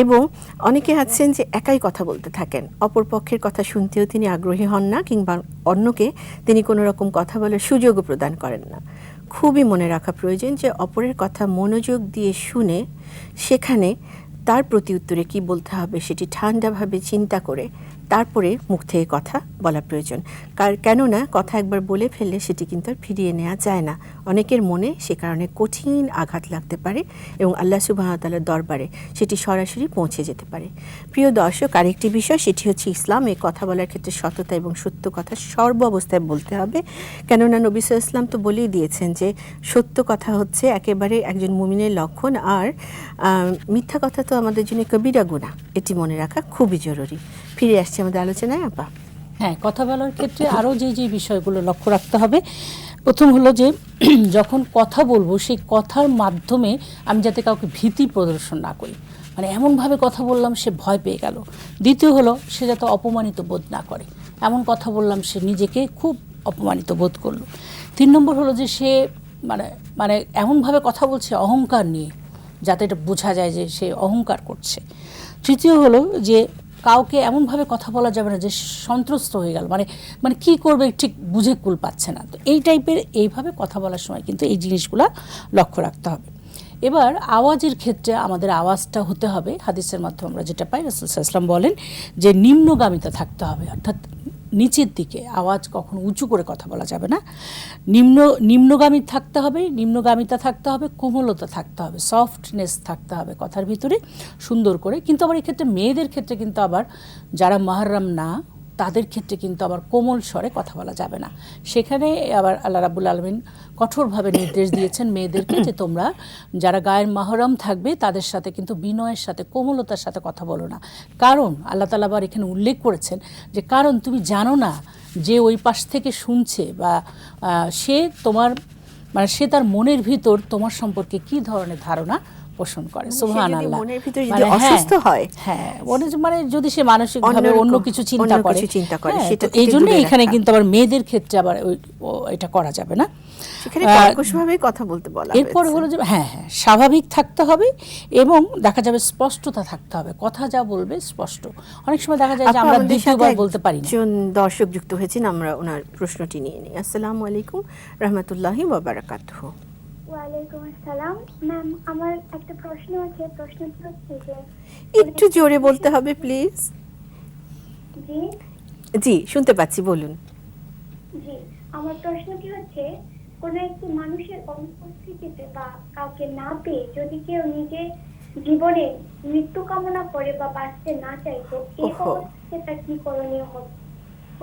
এবং অনেকে আছেন যে একাই কথা বলতে থাকেন, অপর পক্ষের কথা শুনতেও তিনি আগ্রহী হন না, কিংবা অন্যকে তিনি কোনো রকম কথা বলার সুযোগও প্রদান করেন না। খুবই মনে রাখা প্রয়োজন যে অপরের কথা মনোযোগ দিয়ে শুনে সেখানে তার প্রতি উত্তরে কী বলতে হবে সেটি ঠান্ডাভাবে চিন্তা করে তারপরে মুখ থেকে কথা বলা প্রয়োজন। কেননা কথা একবার বলে ফেললে সেটি কিন্তু আর ফিরিয়ে নেওয়া যায় না। অনেকের মনে সে কারণে কঠিন আঘাত লাগতে পারে এবং আল্লাহ সুবহানাহু ওয়া তাআলার দরবারে সেটি সরাসরি পৌঁছে যেতে পারে। প্রিয় দর্শক, আরেকটি বিষয় সেটি হচ্ছে ইসলাম। এই কথা বলার ক্ষেত্রে সততা এবং সত্য কথা সর্ব অবস্থায় বলতে হবে। কেননা নবী সাল্লাল্লাহু আলাইহি ওয়াসাল্লাম তো বলেই দিয়েছেন যে সত্য কথা হচ্ছে একেবারে একজন মুমিনের লক্ষণ, আর মিথ্যা কথা তো আমাদের জন্য কবিরা গুনাহ। এটি মনে রাখা খুবই জরুরি। ফিরে আসছে আমাদের আলোচনায় আপা। হ্যাঁ, কথা বলার ক্ষেত্রে আরও যে বিষয়গুলো লক্ষ্য রাখতে হবে, প্রথম হলো যে যখন কথা বলবো সেই কথার মাধ্যমে আমি যাতে কাউকে ভীতি প্রদর্শন না করি, মানে এমনভাবে কথা বললাম সে ভয় পেয়ে গেল। দ্বিতীয় হলো সে যাতে অপমানিত বোধ না করে, এমন কথা বললাম সে নিজেকে খুব অপমানিত বোধ করলো। 3 নম্বর হলো যে সে মানে এমনভাবে কথা বলছে অহংকার নিয়ে, যাতে এটা বোঝা যায় যে সে অহংকার করছে। তৃতীয় হলো যে কাউকে এমনভাবে কথা বলা যাবে না যে সন্ত্রস্ত হয়ে গেল, মানে কি করবে ঠিক বুঝে কুল পাচ্ছে না। তো এই টাইপের এইভাবে কথা বলার সময় কিন্তু এই জিনিসগুলো লক্ষ্য রাখতে হবে। এবার আওয়াজের ক্ষেত্রে আমাদের আওয়াজটা হতে হবে, হাদিসের মাধ্যমে আমরা যেটা পাই, রাসূল সাল্লাল্লাহু আলাইহি ওয়াসাল্লাম বলেন যে নিম্নগামিতা থাকতে হবে, অর্থাৎ নিচের দিকে আওয়াজ কখনো উঁচু করে কথা বলা যাবে না। নিম্নগামিতা থাকতে হবে, কোমলতা থাকতে হবে, সফটনেস থাকতে হবে কথার ভিতরে সুন্দর করে। কিন্তু আবার এক্ষেত্রে মেয়েদের ক্ষেত্রে কিন্তু আবার যারা মাহরাম না তাদের ক্ষেত্রে কিন্তু আবার কোমল স্বরে কথা বলা যাবে না। সেখানে আবার আল্লাহ রাব্বুল আলামিন কঠোরভাবে নির্দেশ দিয়েছেন মেয়েদেরকে যে তোমরা যারা গায়ের মাহরাম থাকবে তাদের সাথে কিন্তু বিনয়ের সাথে কোমলতার সাথে কথা বলো না। কারণ আল্লাহ তাআলা আবার এখানে উল্লেখ করেছেন যে কারণ তুমি জানো না যে ওই পাশ থেকে শুনছে বা সে তোমার সে তার মনের ভিতর তোমার সম্পর্কে কি ধরনের ধারণা পোষণ করে। সুবহানাল্লাহ। মনের ভিতরে যদি অসুস্থ হয়, হ্যাঁ যদি সে মানসিকভাবে অন্য কিছু চিন্তা করে সেটা এই জন্য এখানে কিন্তু আবার মেয়েদের ক্ষেত্রে আবার এটা করা যাবে না, সেখানে কর্কশভাবে কথা বলতে বলা হয়েছে। এরপর হলো যে স্বাভাবিক থাকতে হবে এবং দেখা যাবে স্পষ্টতা থাকতে হবে, কথা যা বলবে স্পষ্ট। অনেক সময় দেখা যায় যে আমরা দ্বিতীয়বার বলতে পারি না। একজন দর্শক যুক্ত হয়েছেন, আমরা ওনার প্রশ্নটি নিয়ে নিই। আসসালামু আলাইকুম রাহমাতুল্লাহি ওয়া বারাকাতুহু। ওয়ালাইকুম আসসালাম ম্যাম, আমার একটা প্রশ্ন আছে। প্রশ্নটি হচ্ছে যে একটু জোরে বলতে হবে প্লিজ। জি শুনতে পাচ্ছি, বলুন। জি, আমার প্রশ্নটি হচ্ছে কোনো একটি মানুষের অনুপস্থিতিতে বা কাউকে না পেয়ে যদি কেউ নিজে জীবনে মৃত্যু কামনা করে বা বাঁচতে না চাইতো, এই ওহো। অবস্থায় তার কি করণীয় হবে?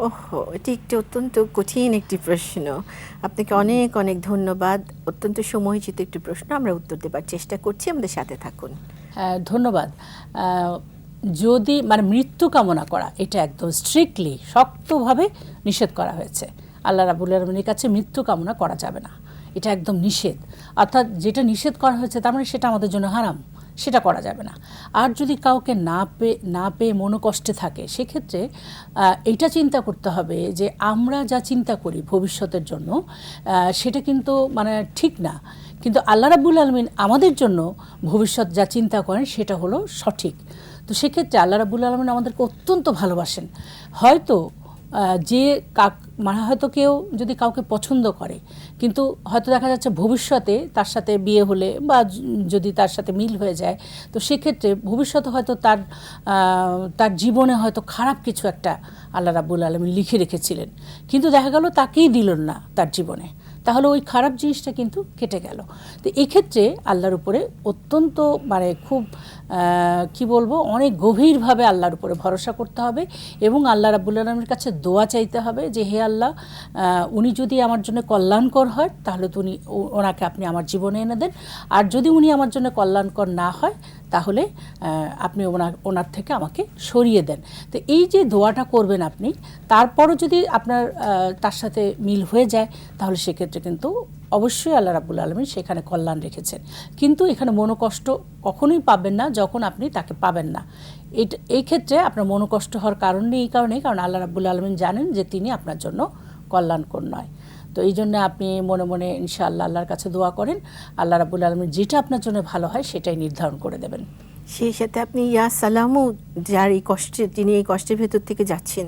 ওহো, এটি একটি অত্যন্ত কঠিন একটি প্রশ্ন। আপনাকে অনেক অনেক ধন্যবাদ। অত্যন্ত সময়োচিত একটি প্রশ্ন, আমরা উত্তর দেবার চেষ্টা করছি, আমাদের সাথে থাকুন। ধন্যবাদ। যদি মানে মৃত্যু কামনা করা, এটা একদম স্ট্রিক্টলি শক্তভাবে নিষেধ করা হয়েছে। আল্লাহ রাব্বুল আলামিনের কাছে মৃত্যু কামনা করা যাবে না, এটা একদম নিষেধ। অর্থাৎ যেটা নিষেধ করা হয়েছে তার মানে সেটা আমাদের জন্য হারাম, সেটা করা যাবে না। আর যদি কাউকে না পেয়ে মনোকষ্টে থাকে, সেক্ষেত্রে এইটা চিন্তা করতে হবে যে আমরা যা চিন্তা করি ভবিষ্যতের জন্য সেটা কিন্তু মানে ঠিক না, কিন্তু আল্লাহ রাব্বুল আলামিন আমাদের জন্য ভবিষ্যৎ যা চিন্তা করেন সেটা হলো সঠিক। তো সেক্ষেত্রে আল্লাহ রাব্বুল আলামিন আমাদেরকে অত্যন্ত ভালোবাসেন। হয়তো যে মানে হয়তো কেউ যদি কাউকে পছন্দ করে, কিন্তু হয়তো দেখা যাচ্ছে ভবিষ্যতে তার সাথে বিয়ে হলে বা যদি তার সাথে মিল হয়ে যায়, তো সেক্ষেত্রে ভবিষ্যতে হয়তো তার জীবনে হয়তো খারাপ কিছু একটা আল্লাহ রাব্বুল আলামিন লিখে রেখেছিলেন, কিন্তু দেখা গেল তাকেই দিলেন না তার জীবনে, তাহলে ওই খারাপ জিনিসটা কিন্তু কেটে গেল। তো এই ক্ষেত্রে আল্লাহর উপরে অত্যন্ত মানে খুব কি বলবো, অনেক গভীরভাবে আল্লাহর উপরে ভরসা করতে হবে এবং আল্লাহ রাব্বুল আলামিনের কাছে দোয়া চাইতে হবে যে হে আল্লাহ, উনি যদি আমার জন্য কল্যাণকর হয় তাহলে তো ওনাকে আপনি আমার জীবনে এনে দেন, আর যদি উনি আমার জন্য কল্যাণকর না হয় তাহলে আপনি ওনার থেকে আমাকে সরিয়ে দেন। তো এই যে দোয়াটা করবেন আপনি, তারপরও যদি আপনার তার সাথে মিল হয়ে যায়, তাহলে সেক্ষেত্রে কিন্তু অবশ্যই আল্লাহ রাব্বুল আলামিন সেখানে কল্যাণ রেখেছেন। কিন্তু এখানে মনোকষ্ট কখনোই পাবেন না যখন আপনি তাকে পাবেন না। এই ক্ষেত্রে আপনার মনোকষ্ট হওয়ার কারণ নেই, কারণ আল্লাহ রাব্বুল আলামিন জানেন যে তিনি আপনার জন্য কল্যাণকর নয়। তো এই জন্য আপনি মনে মনে ইনশাআল্লাহ আল্লাহর কাছে দোয়া করেন, আল্লাহ রাব্বুল আলামিন যেটা আপনার জন্য ভালো হয় সেটাই নির্ধারণ করে দেবেন। সেই সাথে আপনি ইয়া সালামু, যার এই যিনি এই কষ্টের ভেতর থেকে যাচ্ছেন,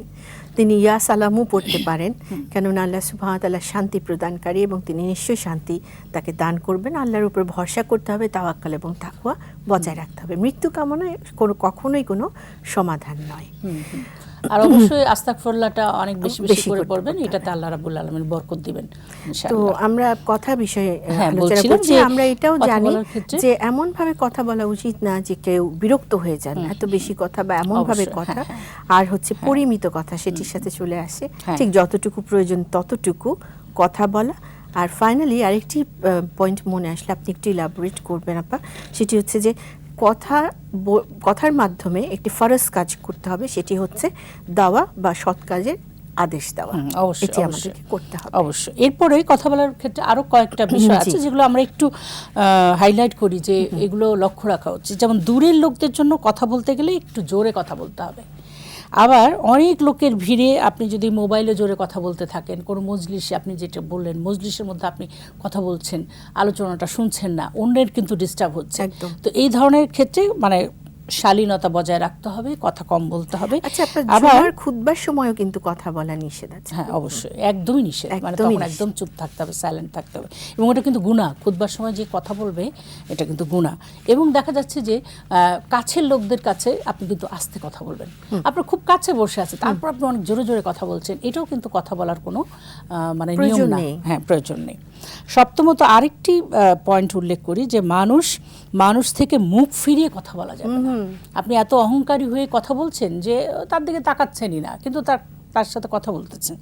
তিনি ইয়া সালামু পড়তে পারেন, কেননা আল্লাহ সুবহানাহু ওয়া তাআলা শান্তি প্রদানকারী এবং তিনি নিশ্চয়ই শান্তি তাকে দান করবেন। আল্লাহর উপর ভরসা করতে হবে, তাওয়াক্কাল এবং তাকওয়া বজায় রাখতে হবে। মৃত্যু কামনায় কখনোই কোনো সমাধান নয়। আর অবশ্যই আস্তাগফিরুল্লাহটা অনেক বেশি বেশি করে করতে পড়বেন, হবে। এটাতে আল্লাহ রাব্বুল আলামিন বরকত দিবেন তো ইনশাআল্লাহ। আমরা কথা বিষয়ে আলোচনা বলছিলাম করছি, যে আমরা এটাও কথা জানি বলার ক্ষেত্রে যে এমন ভাবে কথা বলা উচিত না যে কেউ বিরক্ত হয়ে যান, এত বেশি কথা বা এমন ভাবে অবশ্যই, কথা, হ্যাঁ, আর হচ্ছে পরিমিত কথা সেটির সাথে চলে আসে। হ্যাঁ। ঠিক যতটুকু প্রয়োজন ততটুকু কথা বলা। আর ফাইনালি আরেকটি পয়েন্ট মনে আসলে আপনি একটু ইলাবোরেট করবেন আপা, সেটি হচ্ছে যে কথার মাধ্যমে একটি ফরজ কাজ করতে হবে, সেটি হচ্ছে দাওয়া বা সৎ কাজের আদেশ দেওয়া। অবশ্যই, এটি আমাদেরকে করতে হবে। অবশ্যই। এরপরে কথা বলার ক্ষেত্রে আরো কয়েকটা বিষয় আছে যেগুলো আমরা একটু হাইলাইট করি, যে এগুলো লক্ষ্য রাখা উচিত। যেমন দূরের লোকদের জন্য কথা বলতে গেলে একটু জোরে কথা বলতে হবে। আবার অনেক লোকের ভিড়ে আপনি যদি মোবাইলে জোরে কথা বলতে থাকেন, কোনো মজলিসে, আপনি যেটা বললেন মজলিসের মধ্যে আপনি কথা বলছেন, আলোচনাটা শুনছেন না, অন্যের কিন্তু ডিস্টার্ব হচ্ছে। একদম। তো এই ধরনের ক্ষেত্রে মানে শালীনতা বজায় রাখতে হবে, কথা কম বলতে হবে। আচ্ছা, আপনার আবার জুমার খুতবার সময়ও কিন্তু কথা বলা নিষেধ আছে। হ্যাঁ, অবশ্যই, একদমই নিষেধ। মানে একদমই তখন নিষেধ। একদম চুপ থাকতে হবে, সাইলেন্ট থাকতে হবে, এবং ওটা কিন্তু গুনাহ। খুতবার সময় যে কথা বলবে এটা কিন্তু গুনাহ। এবং দেখা যাচ্ছে যে কাছের লোকদের কাছে আপনি কিন্তু আস্তে কথা বলবেন। আপনার খুব কাছে বসে আছে, তারপর আপনি অনেক জোরে জোরে কথা বলছেন, এটাও কিন্তু কথা বলার কোনো মানে নিয়ম প্রয়োজন না। নেই। হ্যাঁ, প্রয়োজন নেই। সপ্তমত আরেকটি পয়েন্ট উল্লেখ করি, যে মানুষ থেকে মুখ ফিরিয়ে কথা বলা যাবে না। আপনি এত অহংকারী হয়ে কথা বলছেন যে তার দিকে তাকাচ্ছেনই না, কিন্তু তার সাথে কথা বলতেছেন।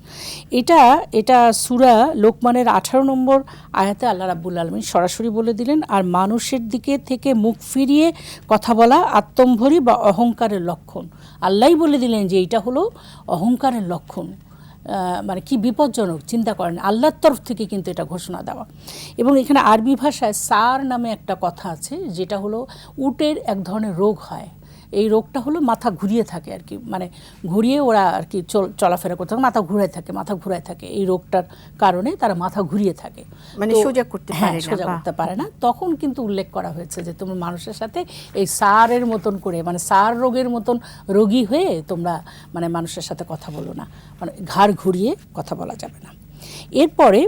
এটা সূরা লোকমানের 18 নম্বর আয়াতে আল্লাহ রাব্বুল আলামিন সরাসরি বলে দিলেন, আর মানুষের দিকে থেকে মুখ ফিরিয়ে কথা বলা আত্মম্ভরি বা অহংকারের লক্ষণ। আল্লাহই বলে দিলেন যে এটা হলো অহংকারের লক্ষণ। মানে কি বিপজ্জনক চিন্তা করেন, আল্লাহর তরফ থেকে কিন্তু এটা ঘোষণা দেওয়া। এবং এখানে আরবি ভাষায় সার নামে একটা কথা আছে, যেটা হলো উটের এক ধরনের রোগ হয়। এই রোগটা হলো মাথা ঘুরিয়ে থাকে আর কি, মানে ঘুরিয়ে ওরা আর কি চলাফেরা করতে থাকে, মাথা ঘুরায় থাকে। এই রোগটার কারণে তারা মাথা ঘুরিয়ে থাকে, মানে সোজা করতে পারে না, সোজা করতে পারে না। তখন কিন্তু উল্লেখ করা হয়েছে যে তোমরা মানুষের সাথে এই সারের মতন করে, মানে সার রোগের মতন রোগী হয়ে তোমরা মানে মানুষের সাথে কথা বলো না, মানে ঘাড় ঘুরিয়ে কথা বলা যাবে না। এরপরে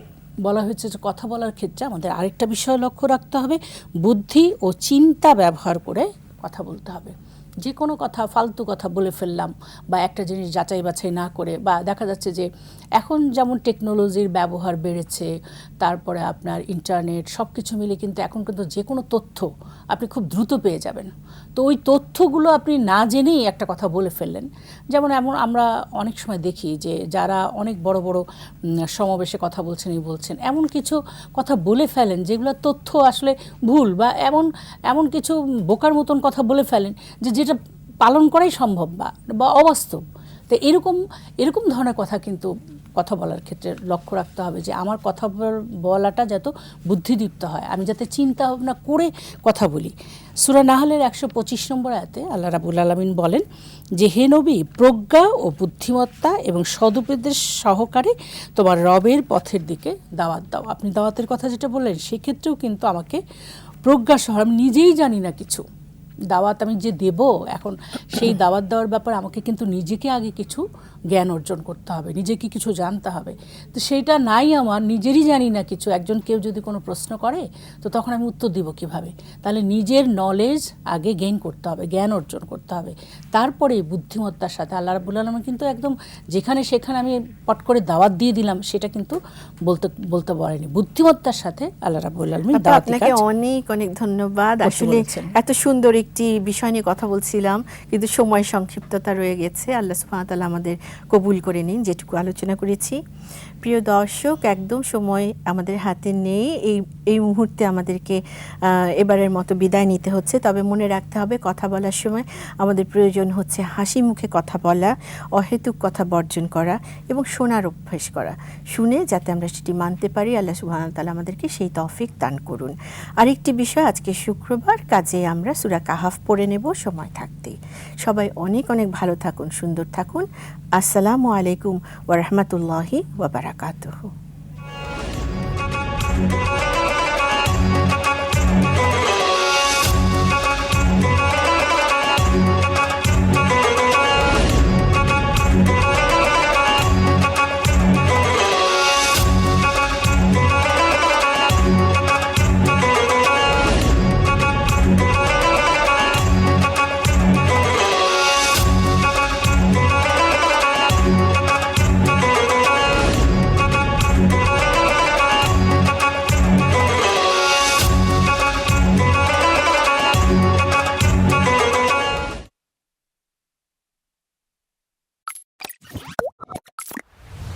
বলা হয়েছে যে কথা বলার ক্ষেত্রে আমাদের আরেকটা বিষয় লক্ষ্য রাখতে হবে, বুদ্ধি ও চিন্তা ব্যবহার করে কথা বলতে হবে। যে কোনো কথা ফালতু কথা বলে ফেললাম, বা একটা জিনিস যাচাই বাছাই না করে, বা দেখা যাচ্ছে যে এখন যেমন টেকনোলজির ব্যবহার বেড়েছে, তারপরে আপনার ইন্টারনেট সব কিছু মিলে কিন্তু এখন কিন্তু যে কোনো তথ্য আপনি খুব দ্রুত পেয়ে যাবেন। তো ওই তথ্যগুলো আপনি না জেনেই একটা কথা বলে ফেললেন। যেমন এমন আমরা অনেক সময় দেখি যে যারা অনেক বড় বড় সমাবেশে কথা বলছেন বলছেন এমন কিছু কথা বলে ফেলেন যেগুলো তথ্য আসলে ভুল, বা এমন কিছু বোকার মতন কথা বলে ফেলেন যেটা পালন করাই সম্ভব বা অবাস্তব। তো এরকম ধরনের কথা কিন্তু কথা বলার ক্ষেত্রে লক্ষ্য রাখতে হবে যে আমার কথা বলাটা যত বুদ্ধিদীপ্ত হয়, আমি যাতে চিন্তা ভাবনা করে কথা বলি। সূরা নাহলের 125 নম্বর আয়াতে আল্লাহ রাব্বুল আলামিন বলেন যে, হে নবী, প্রজ্ঞা ও বুদ্ধিমত্তা এবং সদুপদেশ সহকারে তোমার রবের পথের দিকে দাওয়াত দাও। আপনি দাওয়াতের কথা যেটা বললেন সেক্ষেত্রেও কিন্তু আমাকে প্রজ্ঞা সহ, আমি নিজেই জানি না কিছু, দাওয়াত আমি যে দেব এখন সেই দাওয়াত দেওয়ার ব্যাপারে আমাকে কিন্তু নিজেকে আগে কিছু জ্ঞান অর্জন করতে হবে, নিজেকে কিছু জানতে হবে। তো সেইটা নাই, আমার নিজেরই জানি না কিছু। কেউ যদি কোনো প্রশ্ন করে তো তখন আমি উত্তর দিব কিভাবে? তাহলে নিজের নলেজ আগে গেইন করতে হবে, জ্ঞান অর্জন করতে হবে, তারপরে বুদ্ধিমত্তার সাথে। আল্লাহ রাব্বুল আলামিন কিন্তু একদম যেখানে সেখানে আমি পট করে দাওয়াত দিয়ে দিলাম সেটা কিন্তু বলতে বলেনি। বুদ্ধিমত্তার সাথে আল্লাহ রাব্বুল আলামিন দাওয়াত। আপনাকে অনেক অনেক ধন্যবাদ। আসলে এত সুন্দর একটি বিষয় নিয়ে কথা বলছিলাম, কিন্তু সময় সংক্ষিপ্ততা রয়ে গেছে। আল্লাহ সুবহানাহু ওয়া তাআলা আমাদের কবুল করে নিন যেটুকু আলোচনা করেছি। প্রিয় দর্শক, একদম সময় আমাদের হাতে নেই, এই মুহূর্তে আমাদেরকে এবারের মতো বিদায় নিতে হচ্ছে। তবে মনে রাখতে হবে, কথা বলার সময় আমাদের প্রয়োজন হচ্ছে হাসি মুখে কথা বলা, অহেতুক কথা বর্জন করা এবং শোনার অভ্যাস করা, শুনে যাতে আমরা সেটি মানতে পারি। আল্লাহ সুবহানাহু ওয়া তাআলা আমাদেরকে সেই তৌফিক দান করুন। আরেকটি বিষয়, আজকে শুক্রবার, কাজে আমরা সূরা কাহাফ পড়ে নেব সময় থাকতেই। সবাই অনেক অনেক ভালো থাকুন, সুন্দর থাকুন। আসসালামু আলাইকুম ওয়া রাহমাতুল্লাহি ওয়া বারাকাতুহু।